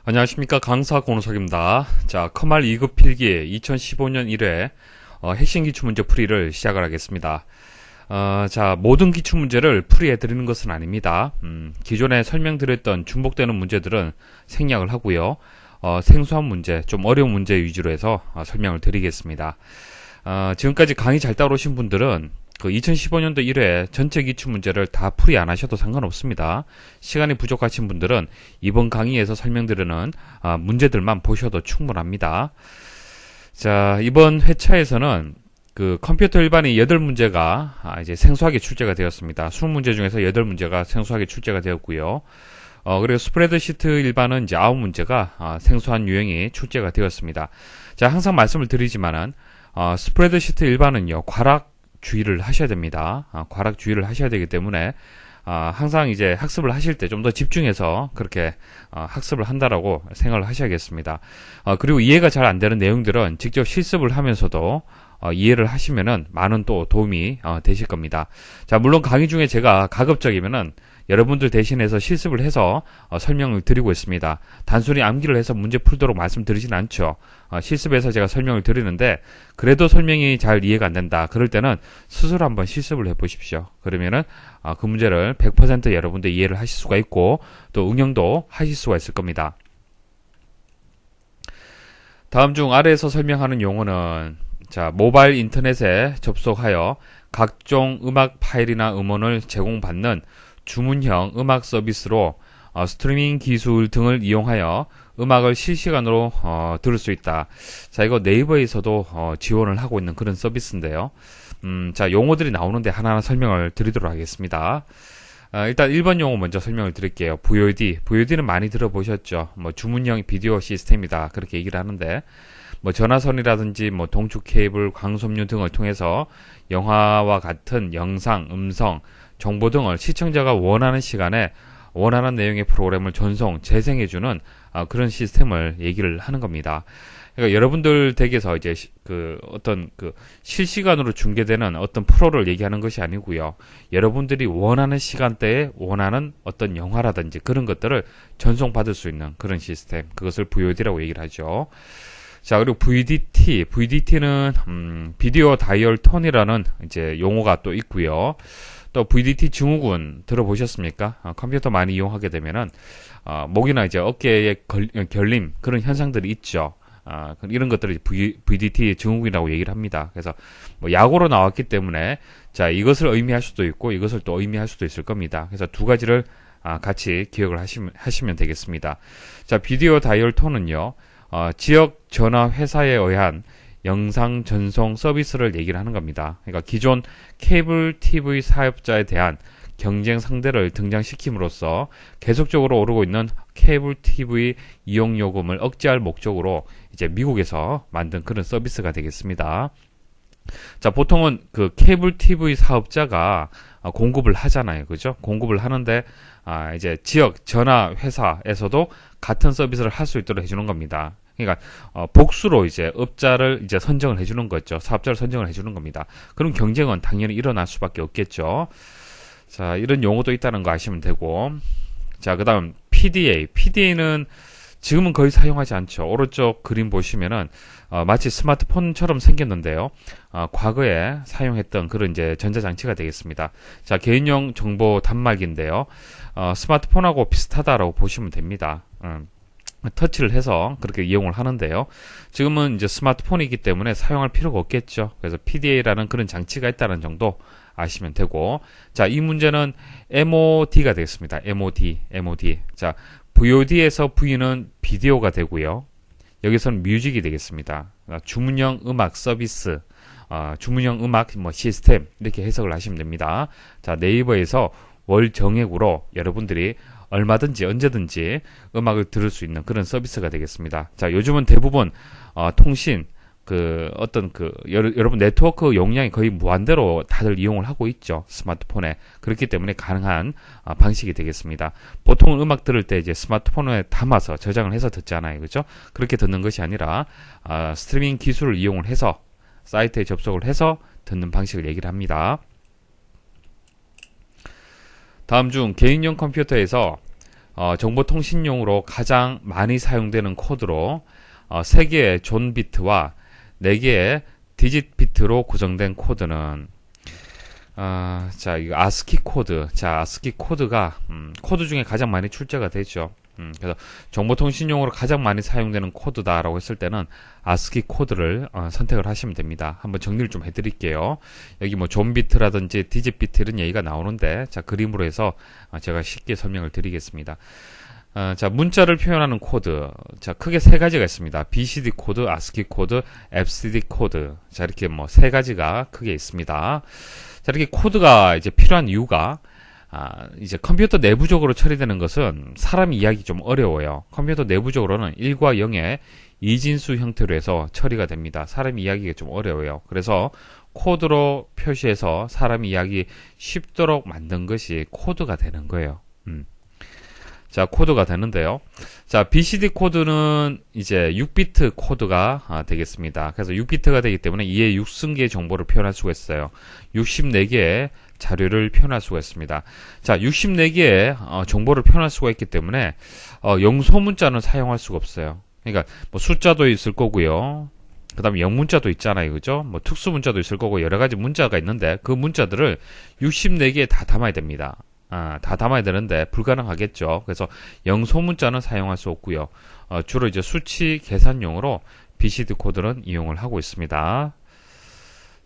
안녕하십니까, 강사 권우석입니다. 자, 커말 2급 필기 2015년 1회 핵심 기출문제 풀이를 시작을 하겠습니다. 자, 모든 기출문제를 풀이해드리는 것은 아닙니다. 기존에 설명드렸던 중복되는 문제들은 생략을 하고요. 생소한 문제, 좀 어려운 문제 위주로 해서 설명을 드리겠습니다. 지금까지 강의 잘 따라오신 분들은 그 2015년도 1회 전체 기출문제를 다 풀이 안 하셔도 상관없습니다. 시간이 부족하신 분들은 이번 강의에서 설명드리는 문제들만 보셔도 충분합니다. 자, 이번 회차에서는 그 컴퓨터 일반이 8문제가 이제 생소하게 출제가 되었습니다. 20문제 중에서 8문제가 생소하게 출제가 되었고요. 그리고 스프레드시트 일반은 이제 9문제가 생소한 유형이 출제가 되었습니다. 자, 항상 말씀을 드리지만은 스프레드시트 일반은요, 과락 주의를 하셔야 됩니다. 과락 주의를 하셔야 되기 때문에 항상 이제 학습을 하실 때 좀 더 집중해서 그렇게 학습을 한다라고 생각을 하셔야겠습니다. 그리고 이해가 잘 안 되는 내용들은 직접 실습을 하면서도 이해를 하시면은 많은 또 도움이 되실 겁니다. 자, 물론 강의 중에 제가 가급적이면은 여러분들 대신해서 실습을 해서 설명을 드리고 있습니다. 단순히 암기를 해서 문제 풀도록 말씀드리진 않죠. 실습해서 제가 설명을 드리는데 그래도 설명이 잘 이해가 안 된다. 그럴 때는 스스로 한번 실습을 해보십시오. 그러면은 그 문제를 100% 여러분들 이해를 하실 수가 있고 또 응용도 하실 수가 있을 겁니다. 다음 중 아래에서 설명하는 용어는 자, 모바일 인터넷에 접속하여 각종 음악 파일이나 음원을 제공받는 주문형 음악 서비스로 스트리밍 기술 등을 이용하여 음악을 실시간으로 들을 수 있다. 자, 이거 네이버에서도 지원을 하고 있는 그런 서비스인데요. 자, 용어들이 나오는데 하나하나 설명을 드리도록 하겠습니다. 일단 1번 용어 먼저 설명을 드릴게요. VOD. VOD는 많이 들어보셨죠? 뭐 주문형 비디오 시스템이다. 그렇게 얘기를 하는데 뭐 전화선이라든지 뭐 동축 케이블, 광섬유 등을 통해서 영화와 같은 영상, 음성, 정보 등을 시청자가 원하는 시간에 원하는 내용의 프로그램을 전송, 재생해주는 그런 시스템을 얘기를 하는 겁니다. 그러니까 여러분들 댁에서 이제 어떤 실시간으로 중계되는 어떤 프로를 얘기하는 것이 아니고요. 여러분들이 원하는 시간대에 원하는 어떤 영화라든지 그런 것들을 전송받을 수 있는 그런 시스템, 그것을 VOD라고 얘기를 하죠. 자, 그리고 VDT는 비디오 다이얼 톤이라는 이제 용어가 또 있고요. 또 VDT 증후군 들어보셨습니까? 컴퓨터 많이 이용하게 되면은 목이나 이제 어깨에 결림 그런 현상들이 있죠. 이런 것들을 VDT 증후군이라고 얘기를 합니다. 그래서 뭐 약으로 나왔기 때문에 자, 이것을 의미할 수도 있고 이것을 또 의미할 수도 있을 겁니다. 그래서 두 가지를 같이 기억을 하시면 되겠습니다. 자, 비디오 다이얼 톤은요. 지역 전화 회사에 의한 영상 전송 서비스를 얘기를 하는 겁니다. 그러니까 기존 케이블 TV 사업자에 대한 경쟁 상대를 등장시킴으로써 계속적으로 오르고 있는 케이블 TV 이용 요금을 억제할 목적으로 이제 미국에서 만든 그런 서비스가 되겠습니다. 자, 보통은 그 케이블 TV 사업자가 공급을 하잖아요. 그죠? 공급을 하는데 이제 지역 전화 회사에서도 같은 서비스를 할 수 있도록 해주는 겁니다. 그러니까 복수로 이제 업자를 이제 선정을 해주는 거죠. 사업자를 선정을 해주는 겁니다. 그럼 경쟁은 당연히 일어날 수밖에 없겠죠. 자, 이런 용어도 있다는 거 아시면 되고, 자, 그다음 PDA는 지금은 거의 사용하지 않죠. 오른쪽 그림 보시면은 마치 스마트폰처럼 생겼는데요. 과거에 사용했던 그런 이제 전자장치가 되겠습니다. 자, 개인용 정보 단말기인데요. 스마트폰하고 비슷하다라고 보시면 됩니다. 터치를 해서 그렇게 이용을 하는데요. 지금은 이제 스마트폰이기 때문에 사용할 필요가 없겠죠. 그래서 PDA라는 그런 장치가 있다는 정도 아시면 되고, 자, 이 문제는 MOD가 되겠습니다. MOD. 자, VOD에서 V는 비디오가 되고요. 여기서는 뮤직이 되겠습니다. 주문형 음악 서비스, 주문형 음악 뭐 시스템 이렇게 해석을 하시면 됩니다. 자, 네이버에서 월 정액으로 여러분들이 얼마든지 언제든지 음악을 들을 수 있는 그런 서비스가 되겠습니다. 자, 요즘은 대부분 통신 여러분 네트워크 용량이 거의 무한대로 다들 이용을 하고 있죠. 스마트폰에. 그렇기 때문에 가능한 방식이 되겠습니다. 보통은 음악 들을 때 이제 스마트폰에 담아서 저장을 해서 듣잖아요. 그죠? 그렇게 듣는 것이 아니라 스트리밍 기술을 이용을 해서 사이트에 접속을 해서 듣는 방식을 얘기를 합니다. 다음 중 개인용 컴퓨터에서 정보통신용으로 가장 많이 사용되는 코드로 3개의 존 비트와 4개의 디짓 비트로 구성된 코드는 자, 이거 아스키 코드. 자, 아스키 코드가 코드 중에 가장 많이 출제가 되죠. 그래서 정보통신용으로 가장 많이 사용되는 코드다라고 했을 때는 아스키 코드를 선택을 하시면 됩니다. 한번 정리를 좀 해드릴게요. 여기 뭐 존 비트라든지 디짓 비트 이런 얘기가 나오는데, 자, 그림으로 해서 제가 쉽게 설명을 드리겠습니다. 자, 문자를 표현하는 코드. 자, 크게 3가지가 있습니다. BCD 코드, ASCII 코드, FCD 코드. 자, 이렇게 뭐 3가지가 크게 있습니다. 자, 이렇게 코드가 이제 필요한 이유가, 이제 컴퓨터 내부적으로 처리되는 것은 사람이 이해하기 좀 어려워요. 컴퓨터 내부적으로는 1과 0의 이진수 형태로 해서 처리가 됩니다. 사람이 이해하기가 좀 어려워요. 그래서 코드로 표시해서 사람이 이해하기 쉽도록 만든 것이 코드가 되는 거예요. 자, 코드가 되는데요. 자, BCD 코드는 이제 6비트 코드가 되겠습니다. 그래서 6비트가 되기 때문에 이에 6승기의 정보를 표현할 수가 있어요. 64개의 자료를 표현할 수가 있습니다. 자, 64개의 정보를 표현할 수가 있기 때문에 영소 문자는 사용할 수가 없어요. 그러니까 뭐 숫자도 있을 거고요. 그 다음에 영문자도 있잖아요. 그죠? 뭐 특수 문자도 있을 거고 여러 가지 문자가 있는데 그 문자들을 64개에 다 담아야 됩니다. 다 담아야 되는데 불가능하겠죠. 그래서 영소 문자는 사용할 수 없고요. 주로 이제 수치 계산용으로 BCD 코드는 이용을 하고 있습니다.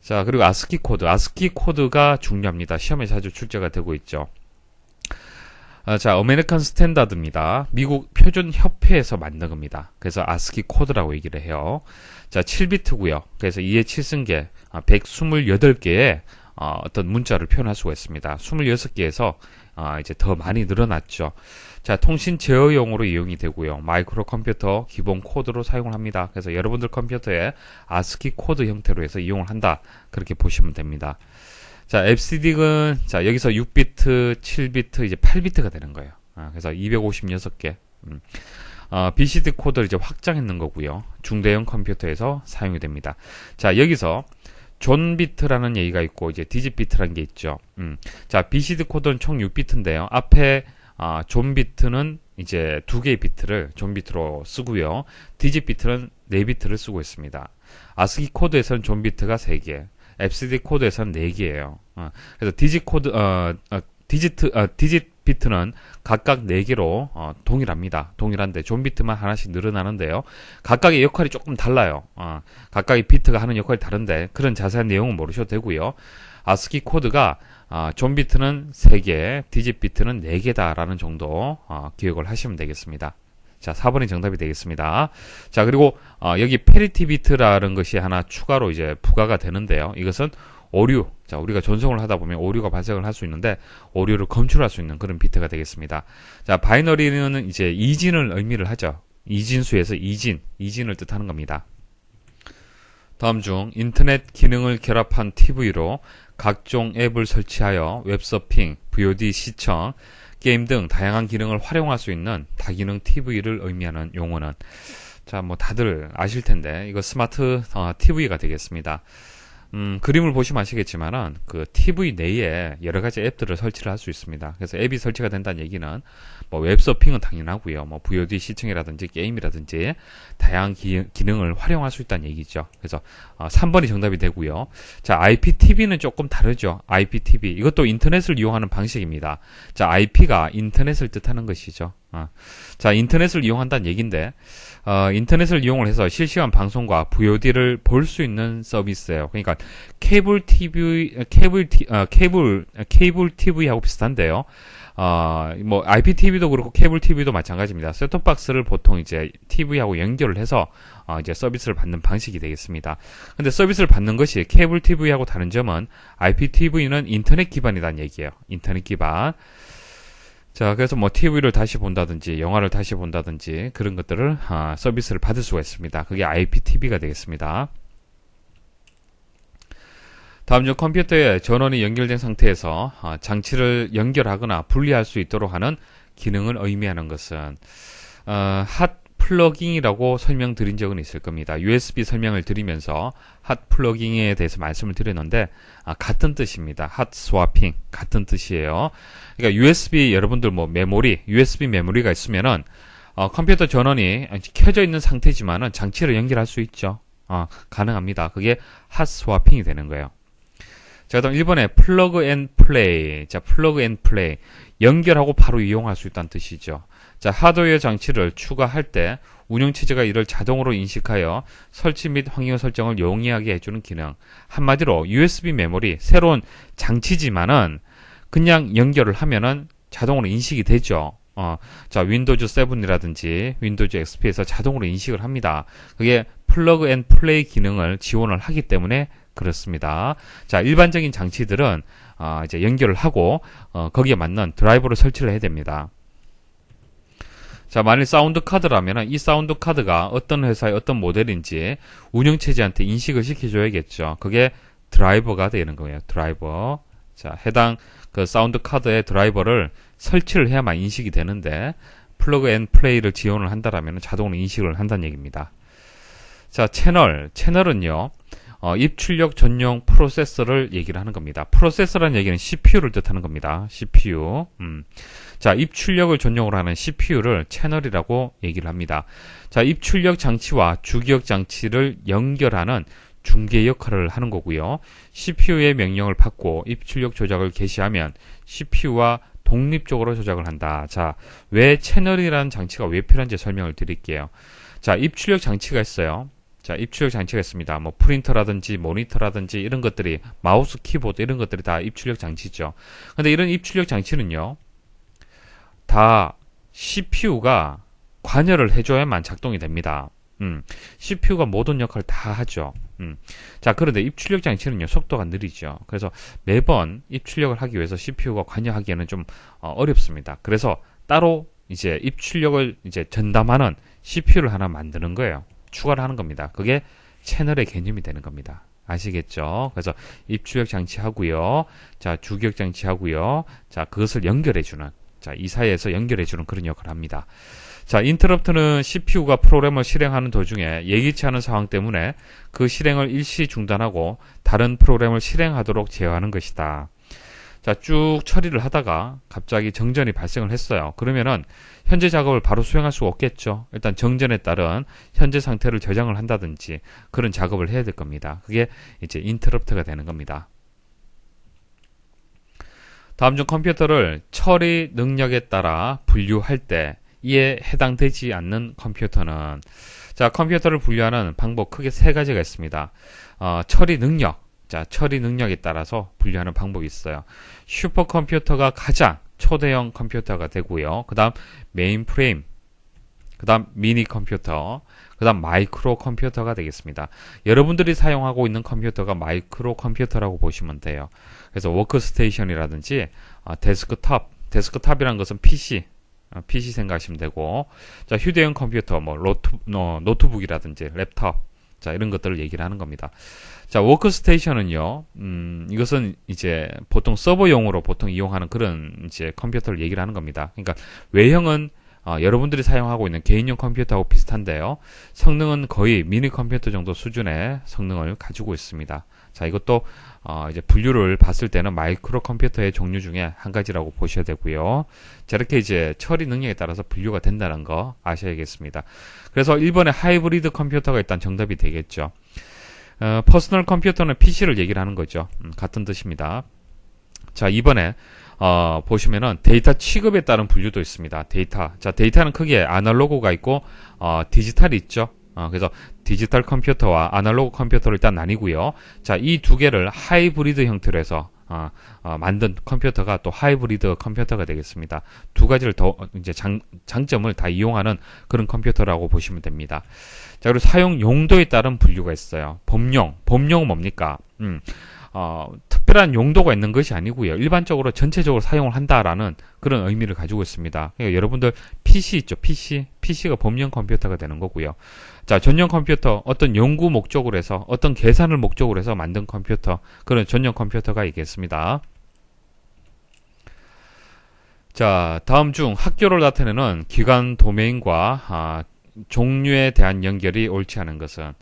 자, 그리고 아스키 코드. 아스키 코드가 중요합니다. 시험에 자주 출제가 되고 있죠. 자, 아메리칸 스탠다드입니다. 미국 표준 협회에서 만든 겁니다. 그래서 아스키 코드라고 얘기를 해요. 자, 7비트고요. 그래서 2의 7승계 128개의 어떤 문자를 표현할 수가 있습니다. 26개에서 이제 더 많이 늘어났죠. 자, 통신 제어용으로 이용이 되고요. 마이크로 컴퓨터 기본 코드로 사용을 합니다. 그래서 여러분들 컴퓨터에 아스키 코드 형태로 해서 이용을 한다. 그렇게 보시면 됩니다. 자, FCD는 자, 여기서 6비트, 7비트, 이제 8비트가 되는 거예요. 그래서 256개. BCD 코드를 이제 확장했는 거고요. 중대형 컴퓨터에서 사용이 됩니다. 자, 여기서 존 비트라는 얘기가 있고 이제 디짓 비트라는 게 있죠. 자, BCD 코드는 총 6비트인데요. 앞에 존 비트는 이제 2개의 비트를 존 비트로 쓰고요. 디짓 비트는 4비트를 쓰고 있습니다. 아스키 코드에서는 존 비트가 3개, FCD 코드에서는 4개예요. 그래서 디짓 코드 디짓 비트는 각각 4개로 동일합니다. 동일한데 존 비트만 하나씩 늘어나는데요. 각각의 역할이 조금 달라요. 각각의 비트가 하는 역할이 다른데 그런 자세한 내용은 모르셔도 되고요. 아스키 코드가 존 비트는 3개, 디짓 비트는 4개다라는 정도 기억을 하시면 되겠습니다. 자, 4번이 정답이 되겠습니다. 자, 그리고 여기 페리티 비트라는 것이 하나 추가로 이제 부과가 되는데요. 이것은 오류. 자, 우리가 전송을 하다 보면 오류가 발생을 할 수 있는데 오류를 검출할 수 있는 그런 비트가 되겠습니다. 자, 바이너리는 이제 이진을 의미를 하죠. 이진수에서 이진을 뜻하는 겁니다. 다음 중 인터넷 기능을 결합한 TV로 각종 앱을 설치하여 웹서핑, VOD 시청, 게임 등 다양한 기능을 활용할 수 있는 다기능 TV를 의미하는 용어는, 자, 뭐 다들 아실 텐데 이거 스마트 TV가 되겠습니다. 그림을 보시면 아시겠지만은 그 TV 내에 여러 가지 앱들을 설치를 할 수 있습니다. 그래서 앱이 설치가 된다는 얘기는 뭐 웹서핑은 당연하고요. 뭐 VOD 시청이라든지 게임이라든지 다양한 기능을 활용할 수 있다는 얘기죠. 그래서 3번이 정답이 되고요. 자, IPTV는 조금 다르죠. IPTV. 이것도 인터넷을 이용하는 방식입니다. 자, IP가 인터넷을 뜻하는 것이죠. 자, 인터넷을 이용한다는 얘기인데 인터넷을 이용을 해서 실시간 방송과 VOD를 볼 수 있는 서비스예요. 그러니까 케이블 TV하고 비슷한데요. 뭐 IPTV도 그렇고 케이블 TV도 마찬가지입니다. 셋톱박스를 보통 이제 TV하고 연결을 해서 이제 서비스를 받는 방식이 되겠습니다. 근데 서비스를 받는 것이 케이블 TV하고 다른 점은 IPTV는 인터넷 기반이라는 얘기예요. 인터넷 기반. 자, 그래서 뭐 TV를 다시 본다든지 영화를 다시 본다든지 그런 것들을 서비스를 받을 수가 있습니다. 그게 IPTV가 되겠습니다. 다음 중 컴퓨터에 전원이 연결된 상태에서 장치를 연결하거나 분리할 수 있도록 하는 기능을 의미하는 것은 핫 플러깅이라고 설명드린 적은 있을 겁니다. USB 설명을 드리면서 핫 플러깅에 대해서 말씀을 드렸는데 같은 뜻입니다. 핫 스와핑 같은 뜻이에요. 그러니까 USB 여러분들 뭐 메모리, USB 메모리가 있으면은 컴퓨터 전원이 켜져 있는 상태지만은 장치를 연결할 수 있죠. 가능합니다. 그게 핫 스와핑이 되는 거예요. 자, 그다음 1번에 플러그 앤 플레이. 자, 플러그 앤 플레이. 연결하고 바로 이용할 수 있다는 뜻이죠. 자, 하드웨어 장치를 추가할 때 운영체제가 이를 자동으로 인식하여 설치 및 확인어 설정을 용이하게 해주는 기능. 한마디로 USB 메모리, 새로운 장치지만은 그냥 연결을 하면은 자동으로 인식이 되죠. 자, 윈도우즈 7이라든지 윈도우즈 XP에서 자동으로 인식을 합니다. 그게 플러그 앤 플레이 기능을 지원을 하기 때문에 그렇습니다. 자, 일반적인 장치들은 이제 연결을 하고 거기에 맞는 드라이버를 설치를 해야 됩니다. 자, 만일 사운드 카드라면 이 사운드 카드가 어떤 회사의 어떤 모델인지 운영체제한테 인식을 시켜줘야겠죠. 그게 드라이버가 되는 거예요. 드라이버. 자, 해당 그 사운드 카드의 드라이버를 설치를 해야만 인식이 되는데 플러그 앤 플레이를 지원을 한다라면 자동으로 인식을 한다는 얘기입니다. 자, 채널은요. 입출력 전용 프로세서를 얘기를 하는 겁니다. 프로세서라는 얘기는 CPU를 뜻하는 겁니다. CPU. 자, 입출력을 전용으로 하는 CPU를 채널이라고 얘기를 합니다. 자, 입출력 장치와 주기억 장치를 연결하는 중개 역할을 하는 거고요. CPU의 명령을 받고 입출력 조작을 개시하면 CPU와 독립적으로 조작을 한다. 자, 왜 채널이라는 장치가 왜 필요한지 설명을 드릴게요. 자, 입출력 장치가 있어요. 자, 입출력 장치가 있습니다. 뭐 프린터라든지 모니터라든지 이런 것들이 마우스, 키보드 이런 것들이 다 입출력 장치죠. 근데 이런 입출력 장치는요. 다 CPU가 관여를 해줘야만 작동이 됩니다. CPU가 모든 역할을 다 하죠. 자, 그런데 입출력 장치는요, 속도가 느리죠. 그래서 매번 입출력을 하기 위해서 CPU가 관여하기에는 좀 어렵습니다. 그래서 따로 이제 입출력을 이제 전담하는 CPU를 하나 만드는 거예요. 추가를 하는 겁니다. 그게 채널의 개념이 되는 겁니다. 아시겠죠? 그래서 입출력 장치 하고요. 자, 주기억 장치 하고요. 자, 그것을 연결해주는, 자, 이 사이에서 연결해주는 그런 역할을 합니다. 자, 인터럽트는 CPU가 프로그램을 실행하는 도중에 예기치 않은 상황 때문에 그 실행을 일시 중단하고 다른 프로그램을 실행하도록 제어하는 것이다. 자, 쭉 처리를 하다가 갑자기 정전이 발생을 했어요. 그러면은 현재 작업을 바로 수행할 수가 없겠죠. 일단 정전에 따른 현재 상태를 저장을 한다든지 그런 작업을 해야 될 겁니다. 그게 이제 인터럽트가 되는 겁니다. 다음 중 컴퓨터를 처리 능력에 따라 분류할 때 이에 해당되지 않는 컴퓨터는, 자, 컴퓨터를 분류하는 방법 크게 세 가지가 있습니다. 처리 능력. 자, 처리 능력에 따라서 분류하는 방법이 있어요. 슈퍼컴퓨터가 가장 초대형 컴퓨터가 되고요. 그 다음 메인프레임, 그 다음 미니 컴퓨터, 그 다음 마이크로 컴퓨터가 되겠습니다. 여러분들이 사용하고 있는 컴퓨터가 마이크로 컴퓨터라고 보시면 돼요. 그래서 워크스테이션이라든지 데스크탑이라는 것은 PC 생각하시면 되고, 자, 휴대용 컴퓨터, 뭐 노트북이라든지 랩탑, 자, 이런 것들을 얘기를 하는 겁니다. 자, 워크스테이션은요, 이것은 이제 보통 서버용으로 보통 이용하는 그런 이제 컴퓨터를 얘기를 하는 겁니다. 그러니까 외형은 여러분들이 사용하고 있는 개인용 컴퓨터하고 비슷한데요. 성능은 거의 미니 컴퓨터 정도 수준의 성능을 가지고 있습니다. 자, 이것도 이제 분류를 봤을 때는 마이크로 컴퓨터의 종류 중에 한 가지라고 보셔야 되고요. 자, 이렇게 이제 처리 능력에 따라서 분류가 된다는 거 아셔야겠습니다. 그래서 1번에 하이브리드 컴퓨터가 일단 정답이 되겠죠. 퍼스널 컴퓨터는 PC를 얘기를 하는 거죠. 같은 뜻입니다. 자, 2번에 보시면은 데이터 취급에 따른 분류도 있습니다. 자, 데이터는 크게 아날로그가 있고 디지털이 있죠. 그래서 디지털 컴퓨터와 아날로그 컴퓨터를 일단 나뉘고요. 자, 이 두 개를 하이브리드 형태로 해서 만든 컴퓨터가 또 하이브리드 컴퓨터가 되겠습니다. 두 가지를 더 이제 장점을 다 이용하는 그런 컴퓨터라고 보시면 됩니다. 자, 그리고 사용 용도에 따른 분류가 있어요. 범용은 뭡니까? 특별한 용도가 있는 것이 아니고요. 일반적으로 전체적으로 사용을 한다라는 그런 의미를 가지고 있습니다. 그러니까 여러분들 PC 있죠? PC가 범용 컴퓨터가 되는 거고요. 자, 전용 컴퓨터, 어떤 연구 목적으로 해서, 어떤 계산을 목적으로 해서 만든 컴퓨터, 그런 전용 컴퓨터가 있겠습니다. 자, 다음 중 학교를 나타내는 기관 도메인과 종류에 대한 연결이 옳지 않은 것은,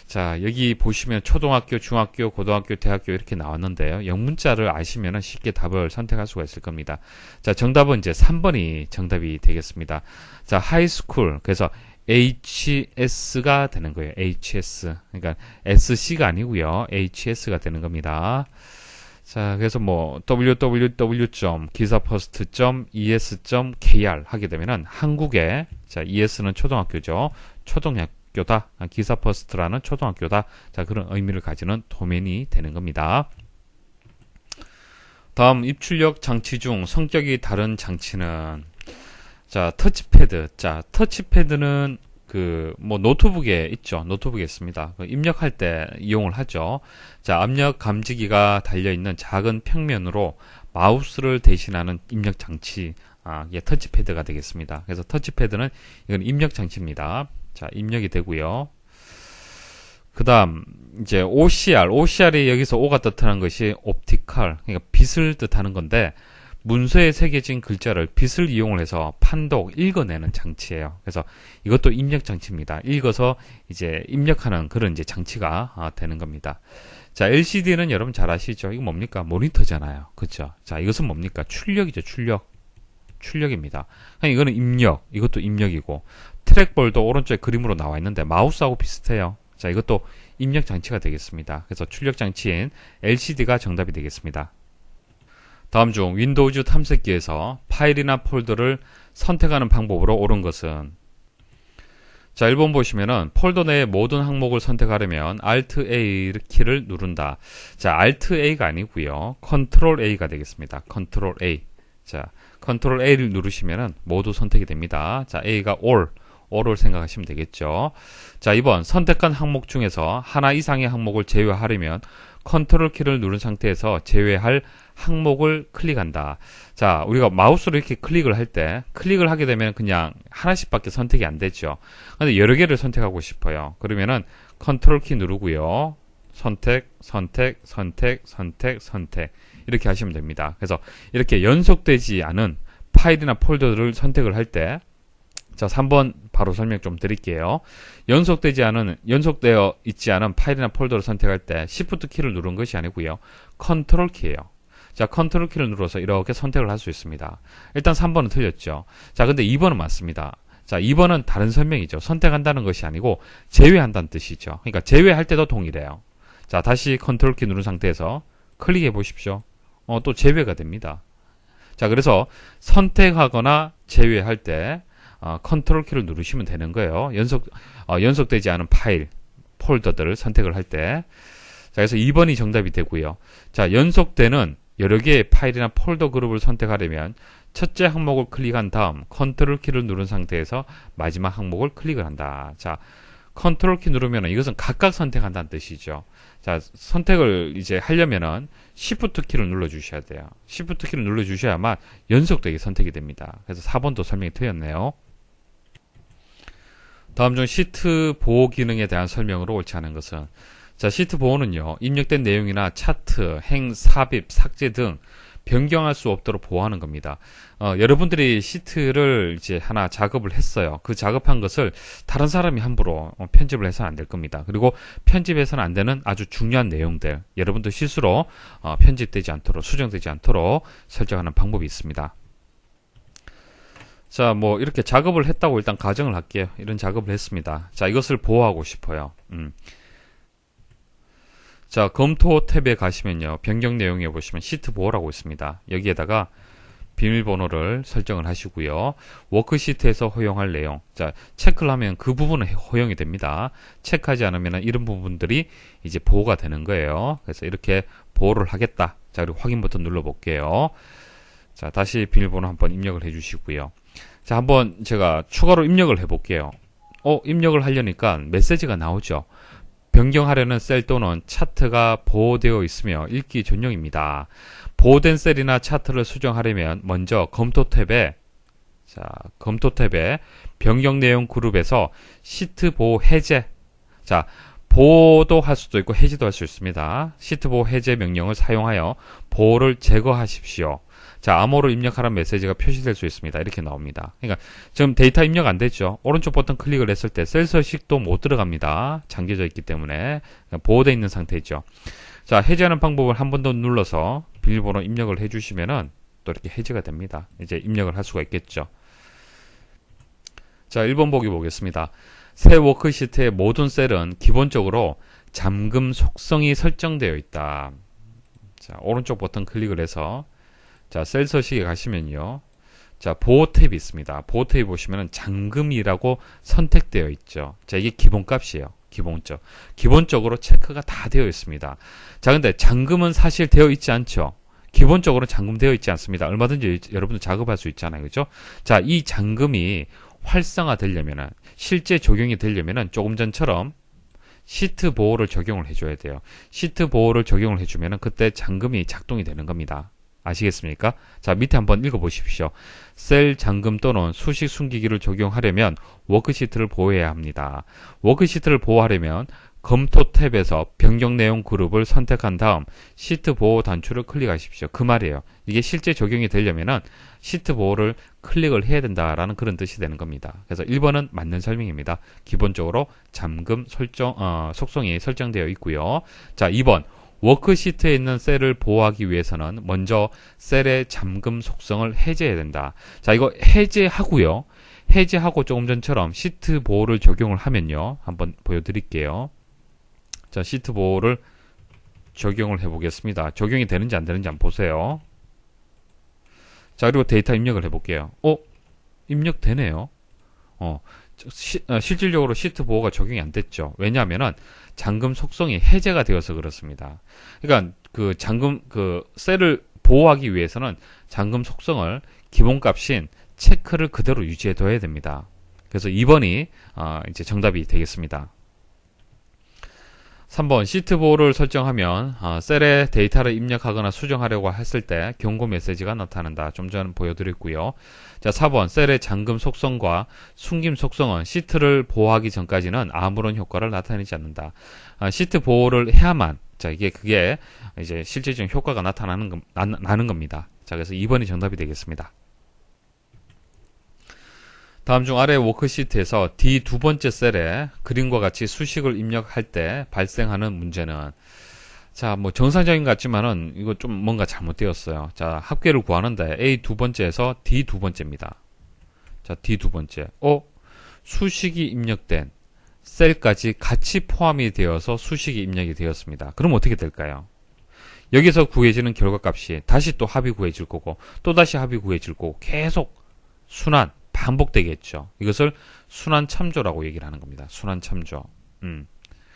자, 여기 보시면 초등학교, 중학교, 고등학교, 대학교 이렇게 나왔는데요. 영문자를 아시면 쉽게 답을 선택할 수가 있을 겁니다. 자, 정답은 이제 3번이 정답이 되겠습니다. 자, 하이스쿨. 그래서 HS가 되는 거예요. HS. 그러니까 SC가 아니고요. HS가 되는 겁니다. 자, 그래서 뭐 www.기사퍼스트.es.kr 하게 되면은 한국의, 자, ES는 초등학교죠. 초등학교다. 기사퍼스트라는 초등학교다. 자, 그런 의미를 가지는 도면이 되는 겁니다. 다음, 입출력 장치 중 성격이 다른 장치는, 자, 터치패드. 자, 터치패드는 뭐 노트북에 있죠. 노트북에 있습니다. 입력할 때 이용을 하죠. 자, 압력 감지기가 달려있는 작은 평면으로 마우스를 대신하는 입력 장치. 이게 터치패드가 되겠습니다. 그래서 터치패드는 이건 입력 장치입니다. 자, 입력이 되고요. 그 다음, 이제 OCR이 여기서 O가 뜻하는 것이 옵티컬, 그러니까 빛을 뜻하는 건데, 문서에 새겨진 글자를 빛을 이용을 해서 판독, 읽어내는 장치예요. 그래서 이것도 입력 장치입니다. 읽어서 이제 입력하는 그런 이제 장치가 되는 겁니다. 자, LCD는 여러분 잘 아시죠? 이거 뭡니까? 모니터잖아요. 그렇죠? 자, 이것은 뭡니까? 출력이죠. 출력입니다. 이거는 입력, 이것도 입력이고, 트랙볼도 오른쪽에 그림으로 나와 있는데 마우스하고 비슷해요. 자, 이것도 입력 장치가 되겠습니다. 그래서 출력 장치인 LCD가 정답이 되겠습니다. 다음 중 윈도우즈 탐색기에서 파일이나 폴더를 선택하는 방법으로 옳은 것은, 자, 1번 보시면은 폴더 내의 모든 항목을 선택하려면 Alt A 키를 누른다. 자, Alt A가 아니고요. Ctrl A가 되겠습니다. Ctrl A. 자, Ctrl A를 누르시면은 모두 선택이 됩니다. 자, A가 all을 생각하시면 되겠죠. 자, 2번 선택한 항목 중에서 하나 이상의 항목을 제외하려면 컨트롤 키를 누른 상태에서 제외할 항목을 클릭한다. 자, 우리가 마우스로 이렇게 클릭을 할 때, 클릭을 하게 되면 그냥 하나씩밖에 선택이 안 되죠. 근데 여러 개를 선택하고 싶어요. 그러면은 컨트롤 키 누르고요. 선택. 이렇게 하시면 됩니다. 그래서 이렇게 연속되지 않은 파일이나 폴더를 선택을 할 때, 자, 3번 바로 설명 좀 드릴게요. 연속되어 있지 않은 파일이나 폴더를 선택할 때 Shift 키를 누른 것이 아니고요. 컨트롤 키예요. 자, 컨트롤 키를 눌러서 이렇게 선택을 할 수 있습니다. 일단 3번은 틀렸죠. 자, 근데 2번은 맞습니다. 자, 2번은 다른 설명이죠. 선택한다는 것이 아니고 제외한다는 뜻이죠. 그러니까 제외할 때도 동일해요. 자, 다시 컨트롤 키 누른 상태에서 클릭해 보십시오. 또 제외가 됩니다. 자, 그래서 선택하거나 제외할 때 컨트롤 키를 누르시면 되는 거예요. 연속되지 않은 파일, 폴더들을 선택을 할 때. 자, 그래서 2번이 정답이 되고요. 자, 연속되는 여러 개의 파일이나 폴더 그룹을 선택하려면 첫째 항목을 클릭한 다음 컨트롤 키를 누른 상태에서 마지막 항목을 클릭을 한다. 자, 컨트롤 키 누르면 이것은 각각 선택한다는 뜻이죠. 자, 선택을 이제 하려면은 Shift 키를 눌러 주셔야 돼요. Shift 키를 눌러 주셔야만 연속되게 선택이 됩니다. 그래서 4번도 설명이 틀렸네요. 다음 중 시트 보호 기능에 대한 설명으로 옳지 않은 것은, 자, 시트 보호는요, 입력된 내용이나 차트, 행, 삽입, 삭제 등 변경할 수 없도록 보호하는 겁니다. 여러분들이 시트를 이제 하나 작업을 했어요. 그 작업한 것을 다른 사람이 함부로 편집을 해서는 안 될 겁니다. 그리고 편집해서는 안 되는 아주 중요한 내용들, 여러분들 실수로 편집되지 않도록, 수정되지 않도록 설정하는 방법이 있습니다. 자, 뭐 이렇게 작업을 했다고 일단 가정을 할게요. 이런 작업을 했습니다. 자, 이것을 보호하고 싶어요. 자, 검토 탭에 가시면요, 변경 내용에 보시면 시트 보호라고 있습니다. 여기에다가 비밀번호를 설정을 하시고요. 워크시트에서 허용할 내용, 자, 체크를 하면 그 부분은 허용이 됩니다. 체크하지 않으면 이런 부분들이 이제 보호가 되는 거예요. 그래서 이렇게 보호를 하겠다. 자, 그리고 확인 버튼 눌러 볼게요. 자, 다시 비밀번호 한번 입력을 해 주시고요. 자, 한번 제가 추가로 입력을 해 볼게요. 입력을 하려니까 메시지가 나오죠. 변경하려는 셀 또는 차트가 보호되어 있으며 읽기 전용입니다. 보호된 셀이나 차트를 수정하려면 먼저 검토 탭에, 자, 검토 탭에 변경 내용 그룹에서 시트 보호 해제, 자, 보호도 할 수도 있고 해제도 할 수 있습니다. 시트 보호 해제 명령을 사용하여 보호를 제거하십시오. 자, 암호로 입력하라는 메시지가 표시될 수 있습니다. 이렇게 나옵니다. 그러니까 지금 데이터 입력 안 됐죠. 오른쪽 버튼 클릭을 했을 때 셀 서식도 못 들어갑니다. 잠겨져 있기 때문에 보호되어 있는 상태죠. 자, 해제하는 방법을 한 번 더 눌러서 비밀번호 입력을 해주시면은 또 이렇게 해제가 됩니다. 이제 입력을 할 수가 있겠죠. 자, 1번 보기 보겠습니다. 새 워크시트의 모든 셀은 기본적으로 잠금 속성이 설정되어 있다. 자, 오른쪽 버튼 클릭을 해서 자, 셀 서식에 가시면요. 자, 보호 탭이 있습니다. 보호 탭 보시면은 잠금이라고 선택되어 있죠. 자, 이게 기본값이에요. 기본적으로 체크가 다 되어 있습니다. 자, 근데 잠금은 사실 되어 있지 않죠. 기본적으로 잠금되어 있지 않습니다. 얼마든지 여러분들 작업할 수 있잖아요. 그죠? 자, 이 잠금이 활성화되려면은, 실제 적용이 되려면은 조금 전처럼 시트 보호를 적용을 해줘야 돼요. 시트 보호를 적용을 해주면은 그때 잠금이 작동이 되는 겁니다. 아시겠습니까? 자, 밑에 한번 읽어보십시오. 셀 잠금 또는 수식 숨기기를 적용하려면 워크시트를 보호해야 합니다. 워크시트를 보호하려면 검토 탭에서 변경 내용 그룹을 선택한 다음 시트 보호 단추를 클릭하십시오. 그 말이에요. 이게 실제 적용이 되려면은 시트 보호를 클릭을 해야 된다라는 그런 뜻이 되는 겁니다. 그래서 1번은 맞는 설명입니다. 기본적으로 잠금 속성이 설정되어 있고요. 자, 2번. 워크시트에 있는 셀을 보호하기 위해서는 먼저 셀의 잠금 속성을 해제해야 된다. 자, 이거 해제하고요. 해제하고 조금 전처럼 시트 보호를 적용을 하면요. 한번 보여드릴게요. 자, 시트 보호를 적용을 해보겠습니다. 적용이 되는지 안 되는지 한번 보세요. 자, 그리고 데이터 입력을 해볼게요. 입력되네요. 실질적으로 시트 보호가 적용이 안 됐죠. 왜냐하면은 잠금 속성이 해제가 되어서 그렇습니다. 그러니까 셀을 보호하기 위해서는 잠금 속성을 기본값인 체크를 그대로 유지해 둬야 됩니다. 그래서 2번이 이제 정답이 되겠습니다. 3번 시트 보호를 설정하면 셀에 데이터를 입력하거나 수정하려고 했을 때 경고 메시지가 나타난다. 좀 전 보여드렸고요. 자, 4번 셀의 잠금 속성과 숨김 속성은 시트를 보호하기 전까지는 아무런 효과를 나타내지 않는다. 시트 보호를 해야만 그게 이제 실질적인 효과가 나는 겁니다. 자, 그래서 2번이 정답이 되겠습니다. 다음 중 아래 워크시트에서 D 두 번째 셀에 그림과 같이 수식을 입력할 때 발생하는 문제는, 자, 뭐 정상적인 것 같지만은 이거 좀 뭔가 잘못되었어요. 자, 합계를 구하는데 A 두 번째에서 D 두 번째입니다. 자, D 두 번째. 수식이 입력된 셀까지 같이 포함이 되어서 수식이 입력이 되었습니다. 그럼 어떻게 될까요? 여기서 구해지는 결과값이 다시 또 합이 구해질 거고 또 다시 합이 구해질 거고 계속 순환 반복되겠죠. 이것을 순환 참조라고 얘기를 하는 겁니다. 순환 참조.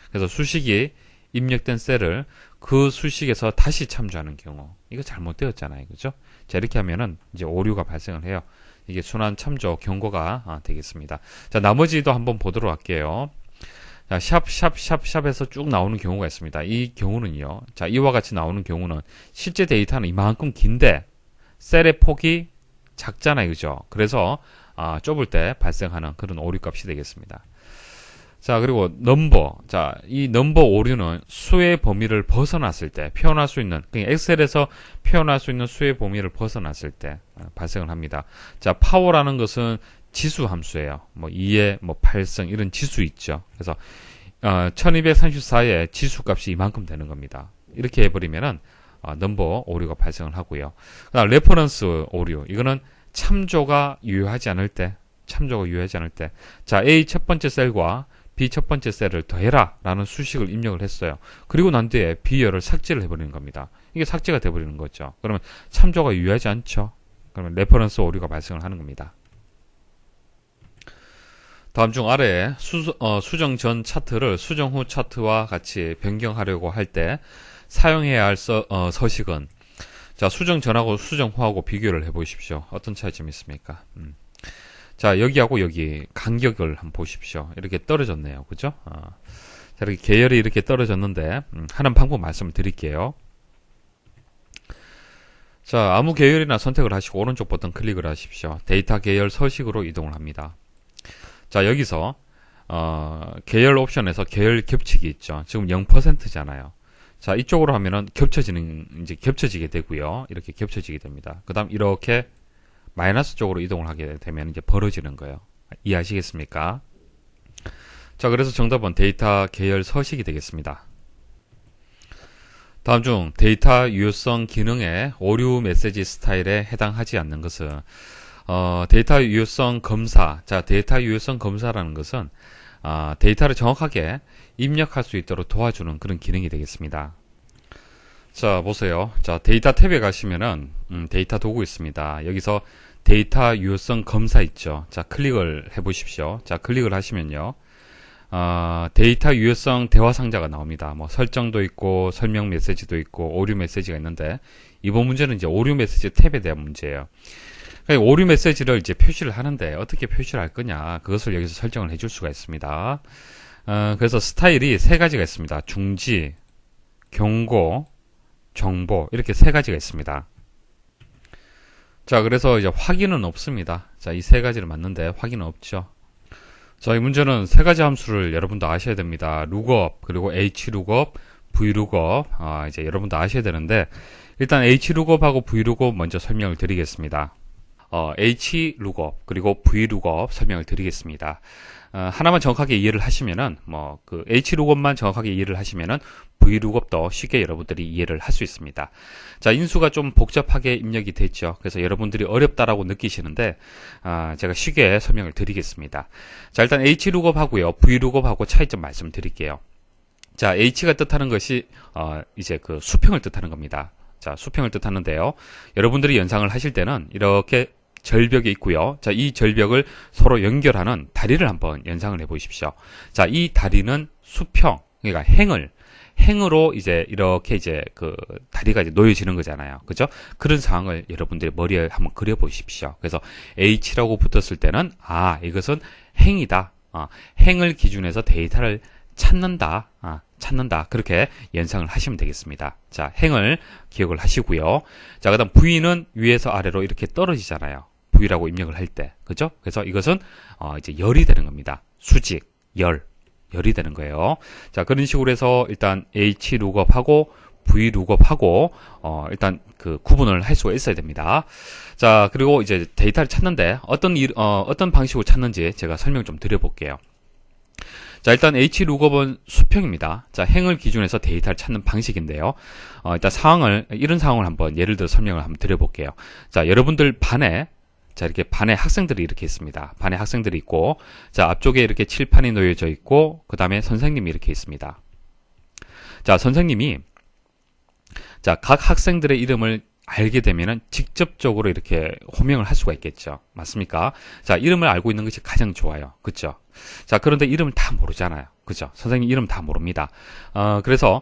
그래서 수식이 입력된 셀을 그 수식에서 다시 참조하는 경우, 이거 잘못되었잖아요. 그죠? 자, 이렇게 하면은 이제 오류가 발생을 해요. 이게 순환 참조 경고가 되겠습니다. 자, 나머지도 한번 보도록 할게요. 자, 샵에서 쭉 나오는 경우가 있습니다. 이 경우는요. 자, 이와 같이 나오는 경우는 실제 데이터는 이만큼 긴데 셀의 폭이 작잖아요. 그죠? 그래서 좁을 때 발생하는 그런 오류값이 되겠습니다. 자, 그리고 넘버. 자, 이 넘버 오류는 수의 범위를 벗어났을 때 표현할 수 있는, 그러니까 엑셀에서 표현할 수 있는 수의 범위를 벗어났을 때 발생을 합니다. 자, 파워라는 것은 지수 함수예요. 뭐 2의 뭐 8승 이런 지수 있죠. 그래서 1234의 지수 값이 이만큼 되는 겁니다. 이렇게 해버리면은 넘버 오류가 발생을 하고요. 그다음 레퍼런스 오류. 이거는 참조가 유효하지 않을 때, 자, A 첫 번째 셀과 B 첫 번째 셀을 더해라 라는 수식을 입력을 했어요. 그리고 난 뒤에 B열을 삭제를 해버리는 겁니다. 이게 삭제가 돼버리는 거죠. 그러면 참조가 유효하지 않죠. 그러면 레퍼런스 오류가 발생을 하는 겁니다. 다음 중 아래에 수정 전 차트를 수정 후 차트와 같이 변경하려고 할 때 사용해야 할 서식은, 자, 수정 전하고 수정 후하고 비교를 해보십시오. 어떤 차이점이 있습니까? 자, 여기하고 여기 간격을 한번 보십시오. 이렇게 떨어졌네요. 그죠? 자, 이렇게 계열이 이렇게 떨어졌는데 하는 방법 말씀을 드릴게요. 자, 아무 계열이나 선택을 하시고 오른쪽 버튼 클릭을 하십시오. 데이터 계열 서식으로 이동을 합니다. 자, 여기서 계열 옵션에서 계열 겹치기 있죠. 지금 0%잖아요. 자, 이쪽으로 하면은 이제 겹쳐지게 되고요. 이렇게 겹쳐지게 됩니다. 그 다음 이렇게 마이너스 쪽으로 이동을 하게 되면 이제 벌어지는 거예요. 이해하시겠습니까? 자, 그래서 정답은 데이터 계열 서식이 되겠습니다. 다음 중 데이터 유효성 기능의 오류 메시지 스타일에 해당하지 않는 것은 데이터 유효성 검사. 자, 데이터 유효성 검사라는 것은 데이터를 정확하게 입력할 수 있도록 도와주는 그런 기능이 되겠습니다. 자, 보세요. 자, 데이터 탭에 가시면은 데이터 도구 있습니다. 여기서 데이터 유효성 검사 있죠. 자, 클릭을 해 보십시오. 자, 클릭을 하시면요. 데이터 유효성 대화 상자가 나옵니다. 뭐 설정도 있고 설명 메시지도 있고 오류 메시지가 있는데 이번 문제는 이제 오류 메시지 탭에 대한 문제예요. 그러니까 오류 메시지를 이제 표시를 하는데 어떻게 표시를 할 거냐 그것을 여기서 설정을 해줄 수가 있습니다. 그래서 스타일이 세 가지가 있습니다. 중지, 경고, 정보 이렇게 세 가지가 있습니다. 자, 그래서 이제 확인은 없습니다. 자, 이 세 가지를 맞는데 확인은 없죠. 자, 이 문제는 세 가지 함수를 여러분도 아셔야 됩니다. lookup, 그리고 hlookup, vlookup, 이제 여러분도 아셔야 되는데, 일단 hlookup하고 vlookup 먼저 설명을 드리겠습니다. hlookup, 그리고 vlookup 설명을 드리겠습니다. 하나만 정확하게 이해를 하시면은, hlookup만 정확하게 이해를 하시면은, vlookup도 쉽게 여러분들이 이해를 할 수 있습니다. 자, 인수가 좀 복잡하게 입력이 됐죠. 그래서 여러분들이 어렵다라고 느끼시는데, 제가 쉽게 설명을 드리겠습니다. 자, 일단 hlookup 하고요, vlookup 하고 차이점 말씀드릴게요. 자, h가 뜻하는 것이, 이제 그 수평을 뜻하는 겁니다. 자, 수평을 뜻하는데요. 여러분들이 연상을 하실 때는 이렇게 절벽이 있고요. 자, 이 절벽을 서로 연결하는 다리를 한번 연상을 해 보십시오. 자, 이 다리는 수평, 그러니까 행으로 이제 이렇게 이제 그 다리가 이제 놓여지는 거잖아요. 그죠? 그런 상황을 여러분들이 머리에 한번 그려 보십시오. 그래서 H라고 붙었을 때는, 이것은 행이다. 행을 기준해서 데이터를 찾는다. 그렇게 연상을 하시면 되겠습니다. 자, 행을 기억을 하시고요. 자, 그 다음 V는 위에서 아래로 이렇게 떨어지잖아요. V라고 입력을 할 때. 그죠? 그래서 이것은, 이제 열이 되는 겁니다. 수직, 열이 되는 거예요. 자, 그런 식으로 해서 일단 hlookup-하고 vlookup-하고, 일단 그 구분을 할 수가 있어야 됩니다. 자, 그리고 이제 데이터를 찾는데 어떤 방식으로 찾는지 제가 설명 좀 드려볼게요. 자, 일단 hlookup은 수평입니다. 자, 행을 기준해서 데이터를 찾는 방식인데요. 일단 이런 상황을 한번 예를 들어 설명을 한번 드려볼게요. 자, 여러분들 반에, 자, 이렇게 반에 학생들이 이렇게 있습니다. 반에 학생들이 있고, 자, 앞쪽에 이렇게 칠판이 놓여져 있고, 그 다음에 선생님이 이렇게 있습니다. 자, 선생님이, 자, 각 학생들의 이름을 알게 되면은 직접적으로 이렇게 호명을 할 수가 있겠죠. 맞습니까? 자, 이름을 알고 있는 것이 가장 좋아요. 그쵸? 자, 그런데 이름을 다 모르잖아요. 그죠? 선생님 이름 다 모릅니다. 그래서,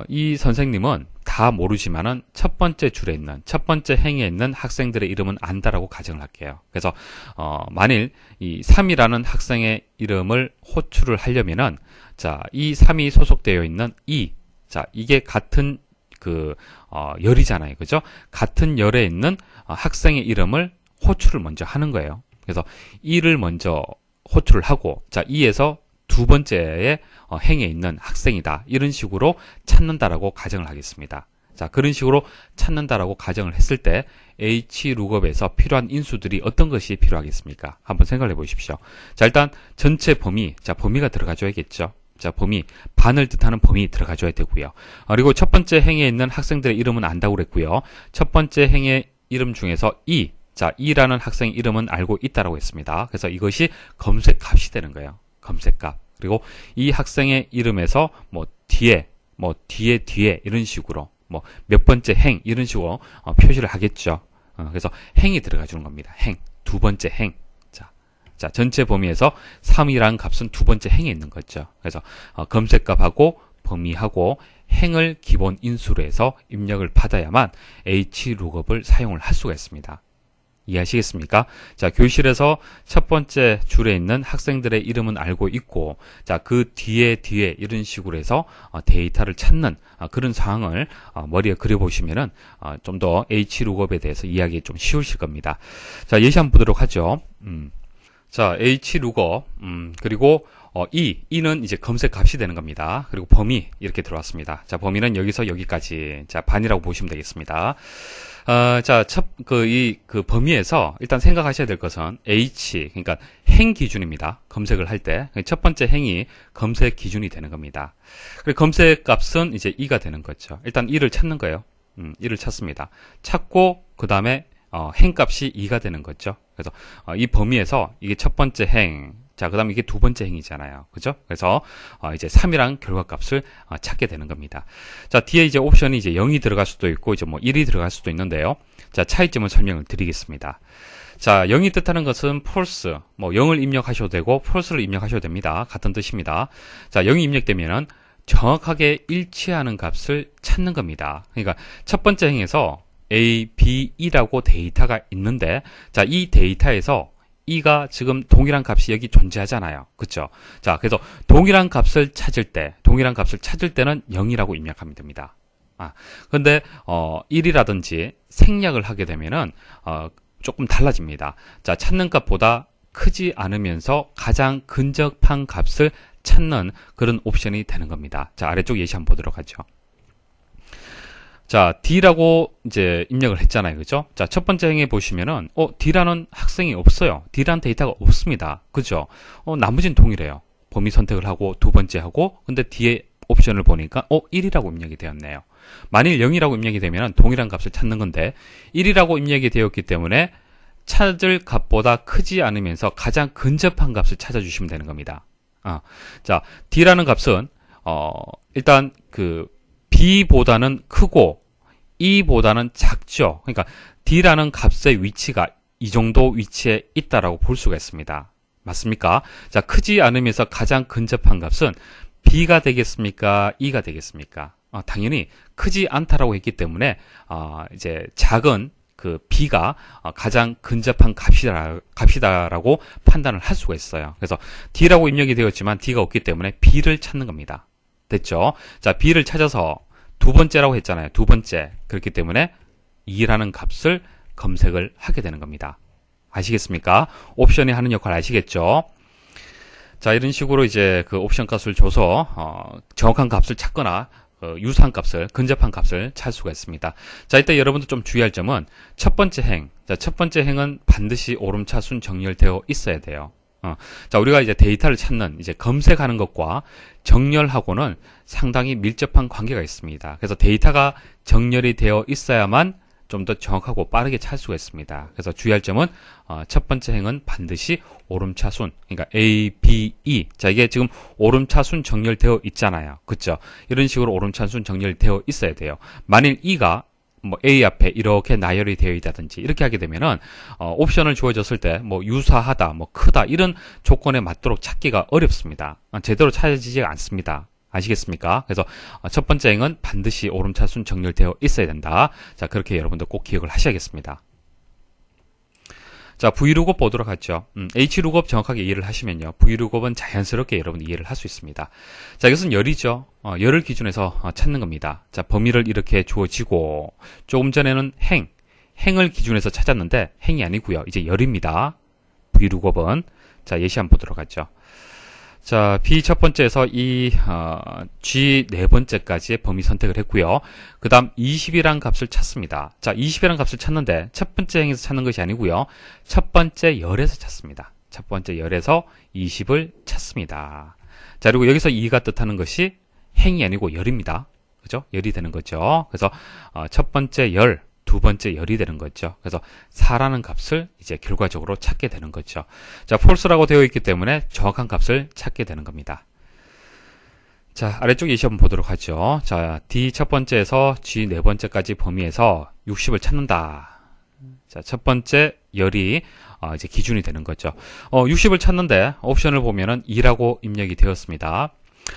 이 선생님은 다 모르지만은 첫 번째 줄에 있는, 첫 번째 행에 있는 학생들의 이름은 안다라고 가정을 할게요. 그래서, 만일 이 3이라는 학생의 이름을 호출을 하려면은, 자, 이 3이 소속되어 있는 자, 이게 같은 열이잖아요. 그죠? 같은 열에 있는 학생의 이름을 호출을 먼저 하는 거예요. 그래서 2를 먼저 호출을 하고, 자, 2에서 두 번째에 행에 있는 학생이다. 이런 식으로 찾는다라고 가정을 하겠습니다. 자, 그런 식으로 찾는다라고 가정을 했을 때 hlookup에서 필요한 인수들이 어떤 것이 필요하겠습니까? 한번 생각해 보십시오. 자, 일단 전체 범위, 자, 범위가 들어가줘야겠죠. 자, 범위, 반을 뜻하는 범위 들어가줘야 되고요. 그리고 첫 번째 행에 있는 학생들의 이름은 안다고 그랬고요. 첫 번째 행의 이름 중에서 자, 이라는 학생 이름은 알고 있다라고 했습니다. 그래서 이것이 검색 값이 되는 거예요. 검색 값. 그리고 이 학생의 이름에서 뒤에 이런 식으로 몇 번째 행 이런 식으로 표시를 하겠죠. 그래서 행이 들어가 주는 겁니다. 행. 두 번째 행. 자, 전체 범위에서 3이라는 값은 두 번째 행에 있는 거죠. 그래서 검색값하고 범위하고 행을 기본 인수로 해서 입력을 받아야만 hlookup을 사용을 할 수가 있습니다. 이해하시겠습니까? 자, 교실에서 첫 번째 줄에 있는 학생들의 이름은 알고 있고, 자, 그 뒤에 이런 식으로 해서 데이터를 찾는 그런 상황을 머리에 그려보시면은 좀 더 hlookup에 대해서 이해하기 좀 쉬우실 겁니다. 자, 예시 한번 보도록 하죠. 자, H 룩업, 그리고 E는 이제 검색 값이 되는 겁니다. 그리고 범위 이렇게 들어왔습니다. 자, 범위는 여기서 여기까지. 자, 반이라고 보시면 되겠습니다. 자, 그 범위에서 일단 생각하셔야 될 것은 H, 그러니까 행 기준입니다. 검색을 할 때. 첫 번째 행이 검색 기준이 되는 겁니다. 그리고 검색 값은 이제 E가 되는 거죠. 일단 E를 찾는 거예요. E를 찾습니다. 찾고, 그 다음에, 행 값이 2가 되는 거죠. 그래서, 이 범위에서 이게 첫 번째 행, 자, 그 다음에 이게 두 번째 행이잖아요. 그죠? 그래서, 이제 3이랑 결과값을 찾게 되는 겁니다. 자, 뒤에 이제 옵션이 이제 0이 들어갈 수도 있고, 이제 뭐 1이 들어갈 수도 있는데요. 자, 차이점을 설명을 드리겠습니다. 자, 0이 뜻하는 것은 false, 뭐 0을 입력하셔도 되고, false를 입력하셔도 됩니다. 같은 뜻입니다. 자, 0이 입력되면은 정확하게 일치하는 값을 찾는 겁니다. 그러니까 첫 번째 행에서 A, B, E라고 데이터가 있는데, 자, 이 데이터에서 E가 지금 동일한 값이 여기 존재하잖아요. 그쵸? 자, 그래서 동일한 값을 찾을 때는 0이라고 입력하면 됩니다. 근데, 1이라든지 생략을 하게 되면은, 조금 달라집니다. 자, 찾는 값보다 크지 않으면서 가장 근접한 값을 찾는 그런 옵션이 되는 겁니다. 자, 아래쪽 예시 한번 보도록 하죠. 자, D라고 이제 입력을 했잖아요. 그죠? 자, 첫 번째 행에 보시면은, D라는 학생이 없어요. D라는 데이터가 없습니다. 그죠? 나머지는 동일해요. 범위 선택을 하고, 두 번째 하고, 근데 뒤에 옵션을 보니까, 1이라고 입력이 되었네요. 만일 0이라고 입력이 되면은 동일한 값을 찾는 건데, 1이라고 입력이 되었기 때문에, 찾을 값보다 크지 않으면서 가장 근접한 값을 찾아주시면 되는 겁니다. 자, D라는 값은, 일단 B보다는 크고 E보다는 작죠. 그러니까 D라는 값의 위치가 이 정도 위치에 있다라고 볼 수가 있습니다. 맞습니까? 자, 크지 않으면서 가장 근접한 값은 B가 되겠습니까? E가 되겠습니까? 당연히 크지 않다라고 했기 때문에 이제 작은 그 B가 가장 근접한 값이다라고 판단을 할 수가 있어요. 그래서 D라고 입력이 되었지만 D가 없기 때문에 B를 찾는 겁니다. 됐죠? 자, B를 찾아서 두 번째라고 했잖아요. 두 번째. 그렇기 때문에 2라는 값을 검색을 하게 되는 겁니다. 아시겠습니까? 옵션이 하는 역할 아시겠죠? 자, 이런 식으로 이제 그 옵션 값을 줘서 정확한 값을 찾거나 유사한 값을, 근접한 값을 찾을 수가 있습니다. 자, 이때 여러분들 좀 주의할 점은 첫 번째 행. 자, 첫 번째 행은 반드시 오름차순 정렬되어 있어야 돼요. 자, 우리가 이제 데이터를 찾는, 이제 검색하는 것과 정렬하고는 상당히 밀접한 관계가 있습니다. 그래서 데이터가 정렬이 되어 있어야만 좀 더 정확하고 빠르게 찾을 수가 있습니다. 그래서 주의할 점은, 첫 번째 행은 반드시 오름차순, 그러니까 A, B, E. 자, 이게 지금 오름차순 정렬되어 있잖아요. 그쵸? 이런 식으로 오름차순 정렬되어 있어야 돼요. 만일 E가 뭐 A 앞에 이렇게 나열이 되어 있다든지 이렇게 하게 되면은 옵션을 주어졌을 때 뭐 유사하다, 뭐 크다 이런 조건에 맞도록 찾기가 어렵습니다. 제대로 찾아지지가 않습니다. 아시겠습니까? 그래서 첫 번째 행은 반드시 오름차순 정렬되어 있어야 된다. 자, 그렇게 여러분들 꼭 기억을 하셔야겠습니다. 자, VLOOKUP 보도록 하죠. HLOOKUP 정확하게 이해를 하시면요. VLOOKUP은 자연스럽게 여러분 이해를 할 수 있습니다. 자, 이것은 열이죠. 열을 기준해서 찾는 겁니다. 자, 범위를 이렇게 주어지고, 조금 전에는 행을 기준해서 찾았는데, 행이 아니고요. 이제 열입니다. VLOOKUP은. 자, 예시 한번 보도록 하죠. 자, B 첫 번째에서 이 G 네 번째까지의 범위 선택을 했고요. 그 다음 20이란 값을 찾습니다. 자, 20이란 값을 찾는데 첫 번째 행에서 찾는 것이 아니고요. 첫 번째 열에서 찾습니다. 첫 번째 열에서 20을 찾습니다. 자, 그리고 여기서 2가 뜻하는 것이 행이 아니고 열입니다. 그죠? 열이 되는 거죠. 그래서 첫 번째 열, 두 번째 열이 되는 거죠. 그래서 4라는 값을 이제 결과적으로 찾게 되는 거죠. 자, false라고 되어 있기 때문에 정확한 값을 찾게 되는 겁니다. 자, 아래쪽 예시 한번 보도록 하죠. 자, D 첫 번째에서 G 네 번째까지 범위에서 60을 찾는다. 자, 첫 번째 열이 이제 기준이 되는 거죠. 60을 찾는데 옵션을 보면은 2라고 입력이 되었습니다.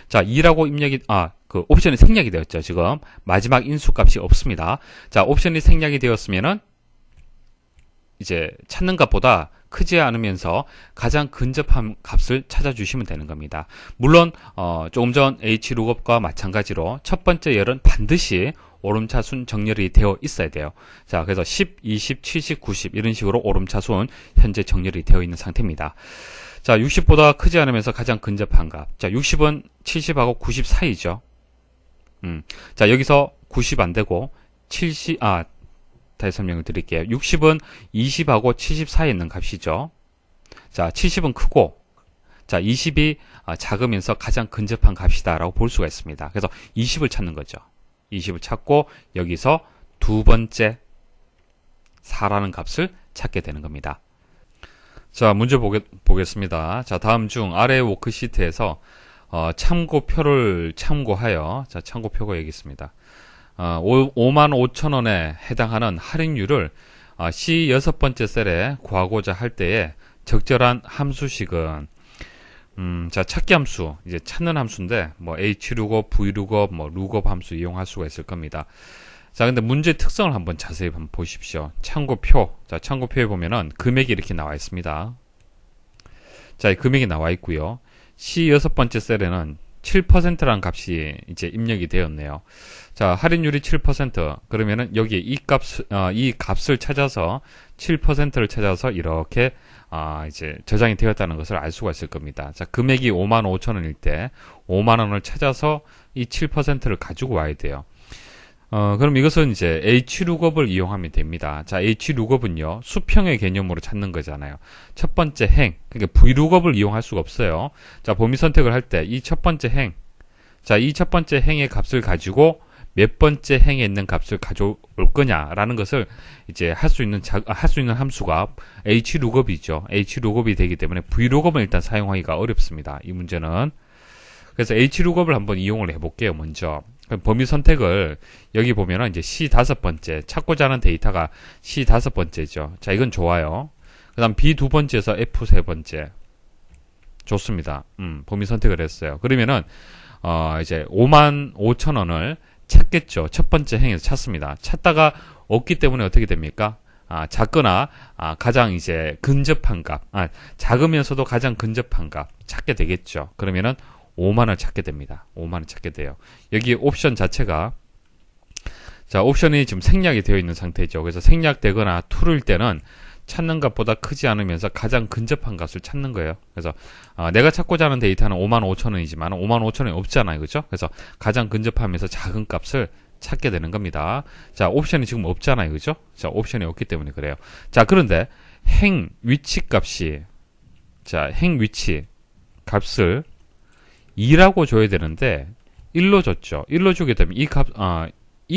자, 2라고 입력이, 그 옵션이 생략이 되었죠. 지금 마지막 인수값이 없습니다. 자, 옵션이 생략이 되었으면은 이제 찾는 값보다 크지 않으면서 가장 근접한 값을 찾아주시면 되는 겁니다. 물론 조금 전 HLOOKUP과 마찬가지로 첫 번째 열은 반드시 오름차순 정렬이 되어 있어야 돼요. 자, 그래서 10, 20, 70, 90 이런 식으로 오름차순 현재 정렬이 되어 있는 상태입니다. 자, 60보다 크지 않으면서 가장 근접한 값. 자, 60은 70하고 90 사이죠. 자, 여기서 90 안 되고 70, 다시 설명을 드릴게요. 60은 20하고 70 사이에 있는 값이죠. 자, 70은 크고, 자, 20이 작으면서 가장 근접한 값이다라고 볼 수가 있습니다. 그래서 20을 찾는 거죠. 20을 찾고 여기서 두 번째 4라는 값을 찾게 되는 겁니다. 자, 문제 보겠습니다. 자, 다음 중 아래 워크시트에서 참고표를 참고하여, 자, 참고표가 여기 있습니다. 55,000원에 해당하는 할인율을 C 여섯 번째 셀에 구하고자 할 때에 적절한 함수식은, 자, 찾기 함수, 이제 찾는 함수인데, 뭐, hlookup, vlookup, 뭐, lookup 함수 이용할 수가 있을 겁니다. 자, 근데 문제 특성을 한번 자세히 한번 보십시오. 참고표. 자, 참고표에 보면은 금액이 이렇게 나와 있습니다. 자, 이 금액이 나와 있고요. C 여섯 번째 셀에는 7%라는 값이 이제 입력이 되었네요. 자, 할인율이 7%. 그러면은 여기에 이 값을 찾아서 7%를 찾아서 이렇게 이제 저장이 되었다는 것을 알 수가 있을 겁니다. 자, 금액이 55,000원일 때 5만원을 찾아서 이 7%를 가지고 와야 돼요. 그럼 이것은 이제 hlookup을 이용하면 됩니다. 자, hlookup은요, 수평의 개념으로 찾는 거잖아요. 첫 번째 행, 그러니까 vlookup을 이용할 수가 없어요. 자, 범위 선택을 할 때 이 첫 번째 행, 자, 이 첫 번째 행의 값을 가지고 몇 번째 행에 있는 값을 가져올 거냐라는 것을 이제 할 수 있는 함수가 hlookup이죠. hlookup이 되기 때문에 vlookup은 일단 사용하기가 어렵습니다. 이 문제는. 그래서 hlookup을 한번 이용을 해볼게요. 먼저 범위 선택을 여기 보면은 이제 C 다섯 번째 찾고자 하는 데이터가 C 다섯 번째죠. 자, 이건 좋아요. 그다음 B 두 번째에서 F 세 번째 좋습니다. 범위 선택을 했어요. 그러면은 이제 55,000원을 찾겠죠. 첫 번째 행에서 찾습니다. 찾다가 없기 때문에 어떻게 됩니까? 작거나 가장 이제 근접한 값, 작으면서도 가장 근접한 값 찾게 되겠죠. 그러면은 5만원을 찾게 됩니다. 5만원 찾게 돼요. 여기 옵션 자체가, 자, 옵션이 지금 생략이 되어 있는 상태죠. 그래서 생략되거나 true일 때는 찾는 값보다 크지 않으면서 가장 근접한 값을 찾는 거예요. 그래서 내가 찾고자 하는 데이터는 55,000원이지만 55,000원이 없잖아요. 그죠? 그래서 가장 근접하면서 작은 값을 찾게 되는 겁니다. 자, 옵션이 지금 없잖아요. 그죠? 자, 옵션이 없기 때문에 그래요. 자, 그런데 행 위치 값이, 자, 행 위치 값을 2라고 줘야 되는데 1로 줬죠. 1로 주게 되면 이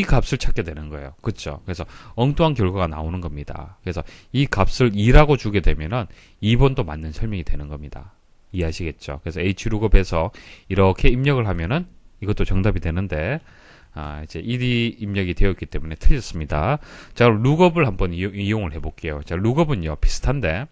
값을 찾게 되는 거예요. 그렇죠? 그래서 엉뚱한 결과가 나오는 겁니다. 그래서 이 값을 2라고 주게 되면은 2번도 맞는 설명이 되는 겁니다. 이해하시겠죠? 그래서 hlookup에서 이렇게 입력을 하면은 이것도 정답이 되는데 이제 1이 입력이 되었기 때문에 틀렸습니다. 자, 그럼 lookup을 한번 이용을 해볼게요. 자, lookup은요 비슷한데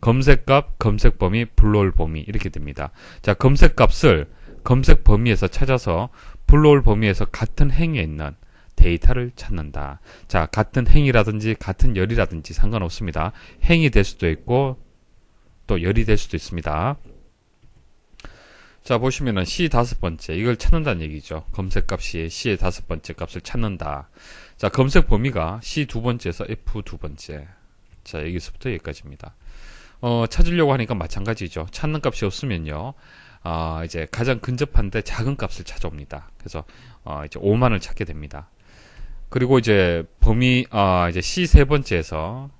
검색값, 검색 범위, 불러올 범위 이렇게 됩니다. 자, 검색 값을 검색 범위에서 찾아서 불러올 범위에서 같은 행에 있는 데이터를 찾는다. 자, 같은 행이라든지 같은 열이라든지 상관없습니다. 행이 될 수도 있고 또 열이 될 수도 있습니다. 자, 보시면은 C 다섯 번째 이걸 찾는다는 얘기죠. 검색 값이 C의 다섯 번째 값을 찾는다. 자, 검색 범위가 C 두 번째에서 F 두 번째. 자, 여기서부터 여기까지입니다. 찾으려고 하니까 마찬가지죠. 찾는 값이 없으면요. 이제 가장 근접한데 작은 값을 찾아옵니다. 그래서 이제 5만을 찾게 됩니다. 그리고 이제 범위 이제 C 세 번째에서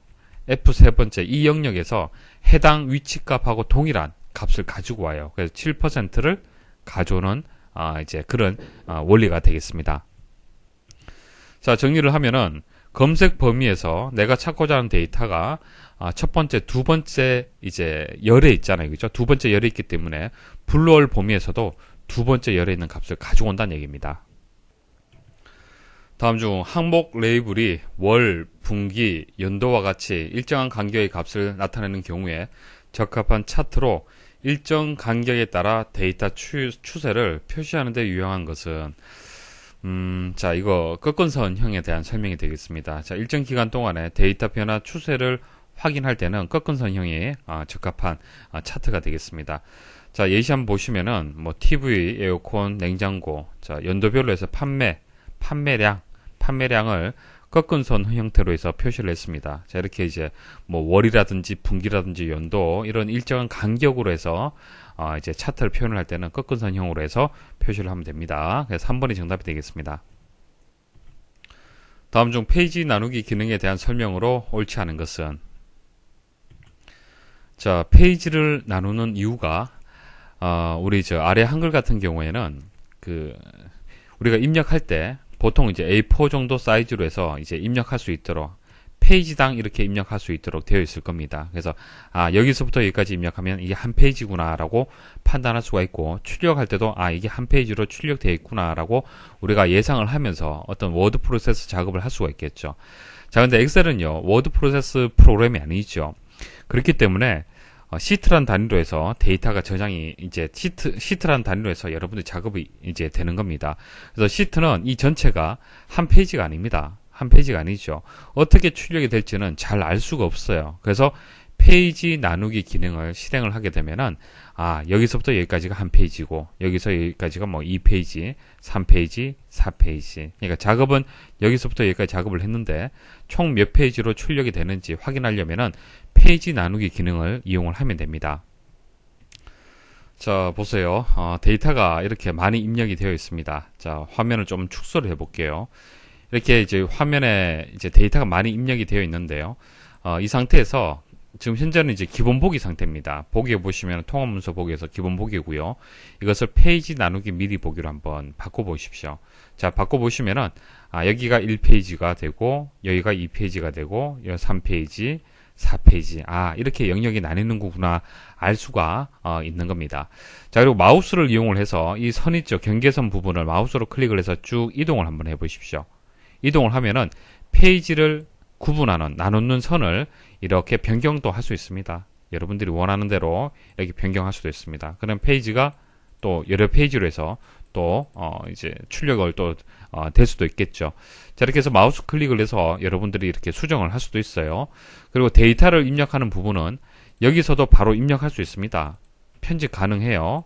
F 세 번째 이 영역에서 해당 위치 값하고 동일한 값을 가지고 와요. 그래서 7%를 가져오는 이제 그런 원리가 되겠습니다. 자, 정리를 하면은 검색 범위에서 내가 찾고자 하는 데이터가 첫 번째, 두 번째 이제 열에 있잖아요. 그죠? 두 번째 열에 있기 때문에 불러올 범위에서도 두 번째 열에 있는 값을 가져온다는 얘기입니다. 다음 중 항목 레이블이 월, 분기, 연도와 같이 일정한 간격의 값을 나타내는 경우에 적합한 차트로 일정 간격에 따라 데이터 추세를 표시하는 데 유용한 것은 자, 이거 꺾은선형에 대한 설명이 되겠습니다. 자, 일정 기간 동안에 데이터 변화 추세를 확인할 때는 꺾은선형이 적합한 차트가 되겠습니다. 자, 예시 한번 보시면은 뭐 TV, 에어컨, 냉장고, 자, 연도별로 해서 판매량, 판매량을 꺾은 선 형태로 해서 표시를 했습니다. 자, 이렇게 이제 뭐 월이라든지 분기라든지 연도 이런 일정한 간격으로 해서 이제 차트를 표현을 할 때는 꺾은 선형으로 해서 표시를 하면 됩니다. 그래서 3번이 정답이 되겠습니다. 다음 중 페이지 나누기 기능에 대한 설명으로 옳지 않은 것은, 자, 페이지를 나누는 이유가 우리 저 아래 한글 같은 경우에는 우리가 입력할 때 보통 이제 A4 정도 사이즈로 해서 이제 입력할 수 있도록 페이지당 이렇게 입력할 수 있도록 되어 있을 겁니다. 그래서 여기서부터 여기까지 입력하면 이게 한 페이지구나라고 판단할 수가 있고, 출력할 때도 이게 한 페이지로 출력되어 있구나라고 우리가 예상을 하면서 어떤 워드 프로세스 작업을 할 수가 있겠죠. 자, 근데 엑셀은요 워드 프로세스 프로그램이 아니죠. 그렇기 때문에 시트란 단위로 해서 데이터가 저장이 이제 시트란 단위로 해서 여러분들 작업이 이제 되는 겁니다. 그래서 시트는 이 전체가 한 페이지가 아닙니다. 한 페이지가 아니죠. 어떻게 출력이 될지는 잘 알 수가 없어요. 그래서 페이지 나누기 기능을 실행을 하게 되면은 여기서부터 여기까지가 한 페이지고, 여기서 여기까지가 뭐 2페이지, 3페이지, 4페이지. 그러니까 작업은 여기서부터 여기까지 작업을 했는데 총 몇 페이지로 출력이 되는지 확인하려면은 페이지 나누기 기능을 이용을 하면 됩니다. 자, 보세요. 데이터가 이렇게 많이 입력이 되어 있습니다. 자, 화면을 좀 축소를 해 볼게요. 이렇게 이제 화면에 이제 데이터가 많이 입력이 되어 있는데요. 이 상태에서 지금 현재는 이제 기본 보기 상태입니다. 보기에 보시면 통합 문서 보기에서 기본 보기고요. 이것을 페이지 나누기 미리 보기로 한번 바꿔 보십시오. 자, 바꿔 보시면은 여기가 1페이지가 되고, 여기가 2페이지가 되고, 여기 3페이지, 4페이지. 이렇게 영역이 나뉘는 거구나 알 수가 있는 겁니다. 자, 그리고 마우스를 이용을 해서 이 선 있죠, 경계선 부분을 마우스로 클릭을 해서 쭉 이동을 한번 해 보십시오. 이동을 하면은 페이지를 구분하는, 나누는 선을 이렇게 변경도 할 수 있습니다. 여러분들이 원하는 대로 이렇게 변경할 수도 있습니다. 그럼 페이지가 또 여러 페이지로 해서 또 이제 출력을 또 될 수도 있겠죠. 자, 이렇게 해서 마우스 클릭을 해서 여러분들이 이렇게 수정을 할 수도 있어요. 그리고 데이터를 입력하는 부분은 여기서도 바로 입력할 수 있습니다. 편집 가능해요.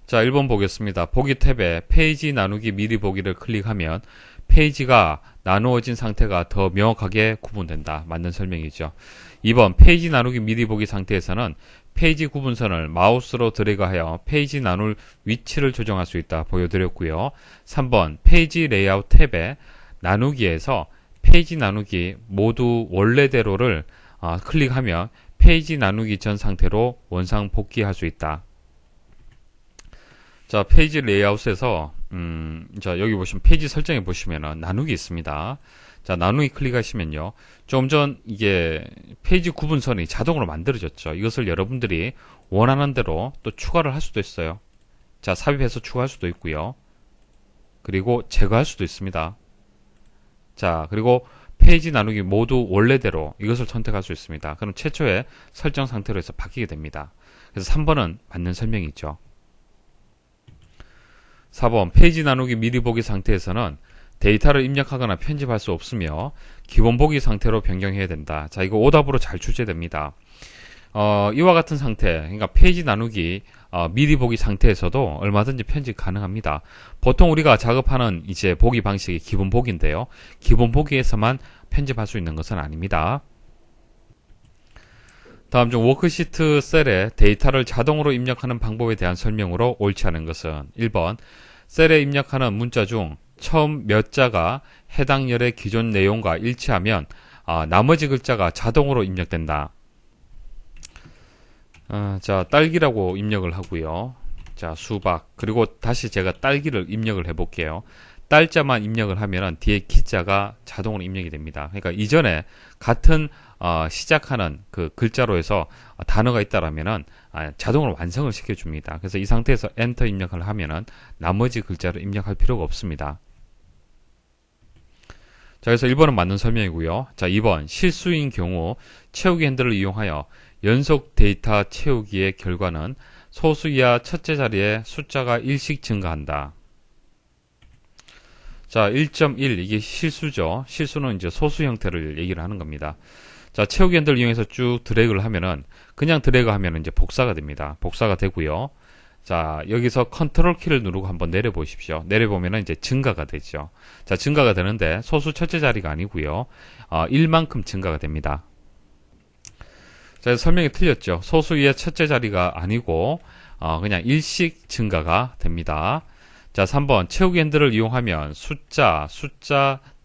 자, 1번 보겠습니다. 보기 탭에 페이지 나누기 미리 보기를 클릭하면 페이지가 나누어진 상태가 더 명확하게 구분된다. 맞는 설명이죠. 2번 페이지 나누기 미리 보기 상태에서는 페이지 구분선을 마우스로 드래그하여 페이지 나눌 위치를 조정할 수 있다. 보여드렸고요. 3번 페이지 레이아웃 탭에 나누기에서 페이지 나누기 모두 원래대로를 클릭하면 페이지 나누기 전 상태로 원상 복귀할 수 있다. 자, 페이지 레이아웃에서 자, 여기 보시면 페이지 설정에 보시면은 나누기 있습니다. 자, 나누기 클릭하시면요, 좀 전 이게 페이지 구분선이 자동으로 만들어졌죠. 이것을 여러분들이 원하는 대로 또 추가를 할 수도 있어요. 자, 삽입해서 추가할 수도 있고요. 그리고 제거할 수도 있습니다. 자, 그리고 페이지 나누기 모두 원래대로 이것을 선택할 수 있습니다. 그럼 최초의 설정 상태로 해서 바뀌게 됩니다. 그래서 3번은 맞는 설명이죠. 4번 페이지 나누기 미리 보기 상태에서는 데이터를 입력하거나 편집할 수 없으며 기본 보기 상태로 변경해야 된다. 자, 이거 오답으로 잘 출제됩니다. 이와 같은 상태, 그러니까 페이지 나누기 미리 보기 상태에서도 얼마든지 편집 가능합니다. 보통 우리가 작업하는 이제 보기 방식이 기본 보기인데요. 기본 보기에서만 편집할 수 있는 것은 아닙니다. 다음 중 워크시트 셀에 데이터를 자동으로 입력하는 방법에 대한 설명으로 옳지 않은 것은 1번 셀에 입력하는 문자 중 처음 몇 자가 해당 열의 기존 내용과 일치하면 나머지 글자가 자동으로 입력된다. 자, 딸기라고 입력을 하고요. 자, 수박, 그리고 다시 제가 딸기를 입력을 해 볼게요. 딸자만 입력을 하면 뒤에 기자가 자동으로 입력이 됩니다. 그러니까 이전에 같은 시작하는 그 글자로 해서 단어가 있다라면은 자동으로 완성을 시켜줍니다. 그래서 이 상태에서 엔터 입력을 하면은 나머지 글자를 입력할 필요가 없습니다. 자, 그래서 1번은 맞는 설명이고요. 자, 2번 실수인 경우 채우기 핸들을 이용하여 연속 데이터 채우기의 결과는 소수 이하 첫째 자리에 숫자가 1씩 증가한다. 자, 1.1 이게 실수죠. 실수는 이제 소수 형태를 얘기를 하는 겁니다. 자, 채우기 핸들을 이용해서 쭉 드래그를 하면은 그냥 드래그 하면은 이제 복사가 됩니다. 복사가 되고요. 자, 여기서 컨트롤 키를 누르고 한번 내려보십시오. 내려보면은 이제 증가가 되죠. 자, 증가가 되는데 소수 첫째 자리가 아니고요. 1만큼 증가가 됩니다. 자, 설명이 틀렸죠. 소수의 첫째 자리가 아니고 그냥 일씩 증가가 됩니다. 자, 3번 채우기 핸들을 이용하면 숫자,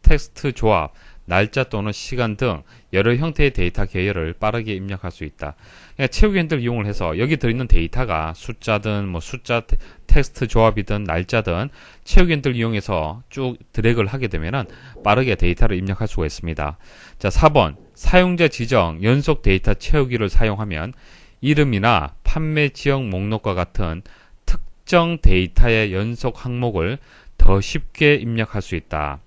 텍스트 조합, 날짜 또는 시간 등 여러 형태의 데이터 계열을 빠르게 입력할 수 있다. 그러니까 채우기 핸들을 이용을 해서 여기 들어있는 데이터가 숫자든 뭐 숫자 텍스트 조합이든 날짜든 채우기 핸들을 이용해서 쭉 드래그를 하게 되면은 빠르게 데이터를 입력할 수가 있습니다. 자, 4번 사용자 지정 연속 데이터 채우기를 사용하면 이름이나 판매 지역 목록과 같은 특정 데이터의 연속 항목을 더 쉽게 입력할 수 있다.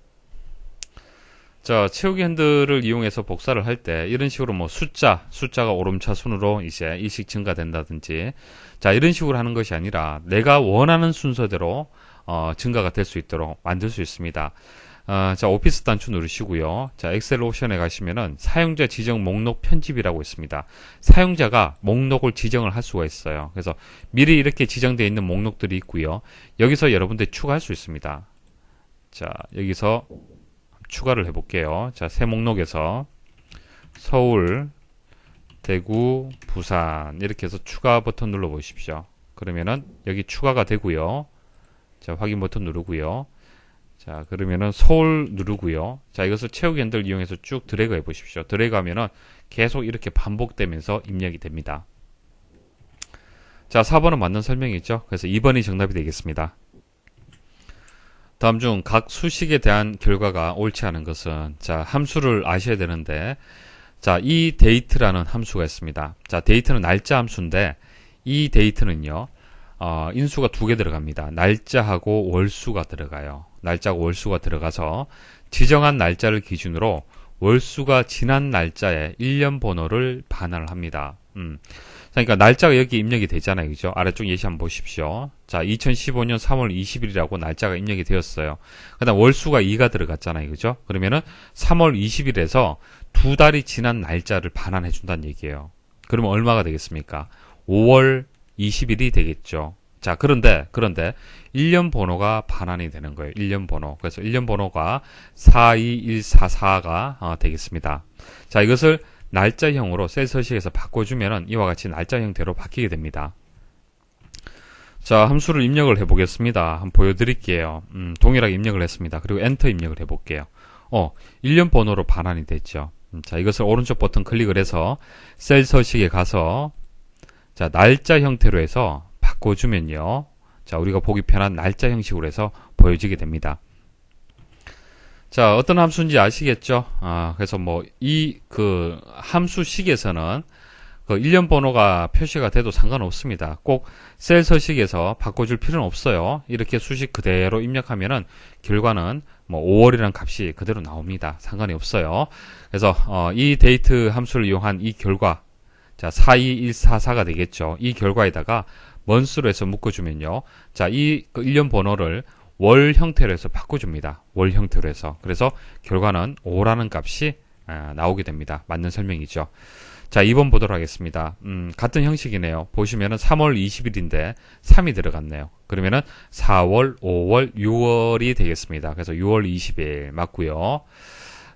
자, 채우기 핸들을 이용해서 복사를 할 때 이런 식으로 뭐 숫자가 오름차순으로 이제 일씩 증가된다든지, 자, 이런 식으로 하는 것이 아니라 내가 원하는 순서대로 증가가 될 수 있도록 만들 수 있습니다. 자, 오피스 단추 누르시고요. 자, 엑셀 옵션에 가시면은 사용자 지정 목록 편집이라고 있습니다. 사용자가 목록을 지정을 할 수가 있어요. 그래서 미리 이렇게 지정되어 있는 목록들이 있고요. 여기서 여러분들이 추가할 수 있습니다. 자, 여기서 추가를 해볼게요. 자, 새 목록에서 서울, 대구, 부산 이렇게 해서 추가 버튼 눌러 보십시오. 그러면은 여기 추가가 되고요. 자, 확인 버튼 누르고요. 자, 그러면은 서울 누르고요. 자, 이것을 채우기 핸들 이용해서 쭉 드래그 해 보십시오. 드래그 하면은 계속 이렇게 반복되면서 입력이 됩니다. 자, 4번은 맞는 설명이죠. 그래서 2번이 정답이 되겠습니다. 다음 중 각 수식에 대한 결과가 옳지 않은 것은, 자, 함수를 아셔야 되는데, 자, 이 date라는 함수가 있습니다. 자, date는 날짜 함수인데 이 date는요, 인수가 두 개 들어갑니다. 날짜하고 월수가 들어가요. 날짜하고 월수가 들어가서 지정한 날짜를 기준으로 월수가 지난 날짜에 1년 번호를 반환을 합니다. 그러니까 날짜가 여기 입력이 되잖아요. 그죠? 아래쪽 예시 한번 보십시오. 자, 2015년 3월 20일이라고 날짜가 입력이 되었어요. 그 다음 월수가 2가 들어갔잖아요. 그죠? 그러면은 3월 20일에서 두 달이 지난 날짜를 반환해 준다는 얘기예요. 그러면 얼마가 되겠습니까? 5월 20일이 되겠죠. 자, 그런데 1년 번호가 반환이 되는 거예요. 1년 번호. 그래서 1년 번호가 42144가 되겠습니다. 자, 이것을 날짜형으로 셀 서식에서 바꿔주면은 이와 같이 날짜 형태로 바뀌게 됩니다. 자, 함수를 입력을 해보겠습니다. 한번 보여드릴게요. 동일하게 입력을 했습니다. 그리고 엔터 입력을 해볼게요. 1년 번호로 반환이 됐죠. 자, 이것을 오른쪽 버튼 클릭을 해서 셀 서식에 가서, 자, 날짜 형태로 해서 바꿔주면요. 자, 우리가 보기 편한 날짜 형식으로 해서 보여지게 됩니다. 자, 어떤 함수인지 아시겠죠? 그래서 뭐, 함수식에서는 그 1년 번호가 표시가 돼도 상관없습니다. 꼭 셀 서식에서 바꿔줄 필요는 없어요. 이렇게 수식 그대로 입력하면은 결과는 뭐 5월이라는 값이 그대로 나옵니다. 상관이 없어요. 그래서, 이 데이트 함수를 이용한 이 결과, 자, 42144가 되겠죠. 이 결과에다가 month로 해서 묶어주면요. 자, 이 1년 번호를 월 형태로 해서 바꿔줍니다. 월 형태로 해서. 그래서 결과는 5라는 값이 나오게 됩니다. 맞는 설명이죠. 자, 2번 보도록 하겠습니다. 같은 형식이네요. 보시면은 3월 20일인데 3이 들어갔네요. 그러면은 4월, 5월, 6월이 되겠습니다. 그래서 6월 20일 맞고요.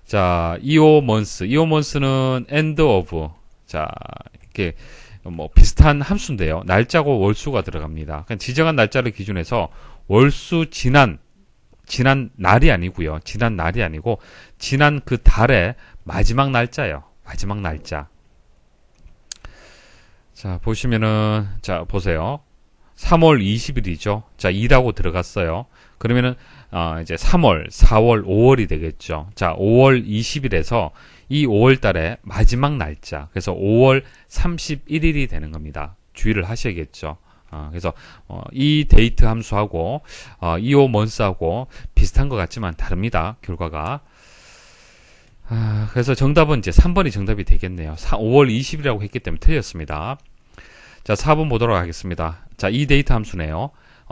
자, 25 months는 end of. 자, 이렇게 뭐 비슷한 함수인데요. 날짜고 월수가 들어갑니다. 그냥 지정한 날짜를 기준해서 월수 지난 날이 아니고요. 지난 날이 아니고 지난 그 달의 마지막 날짜예요. 마지막 날짜. 자, 보시면은, 자, 보세요. 3월 20일이죠. 자, 2라고 들어갔어요. 그러면은, 이제 3월, 4월, 5월이 되겠죠. 자, 5월 20일에서 이 5월 달의 마지막 날짜. 그래서 5월 31일이 되는 겁니다. 주의를 하셔야겠죠. 그래서, 이 데이트 함수하고, 이오 먼스하고 비슷한 것 같지만 다릅니다. 결과가. 그래서 정답은 이제 3번이 정답이 되겠네요. 5월 20일이라고 했기 때문에 틀렸습니다. 자, 4번 보도록 하겠습니다. 자, 이 데이터 함수네요.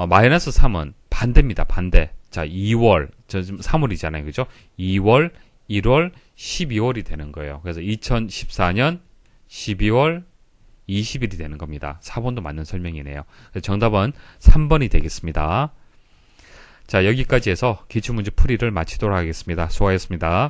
마이너스 3은 반대입니다. 반대. 자, 2월, 지금 3월이잖아요. 그죠? 2월, 1월, 12월이 되는 거예요. 그래서 2014년 12월, 20일이 되는 겁니다. 4번도 맞는 설명이네요. 정답은 3번이 되겠습니다. 자, 여기까지 해서 기출문제 풀이를 마치도록 하겠습니다. 수고하셨습니다.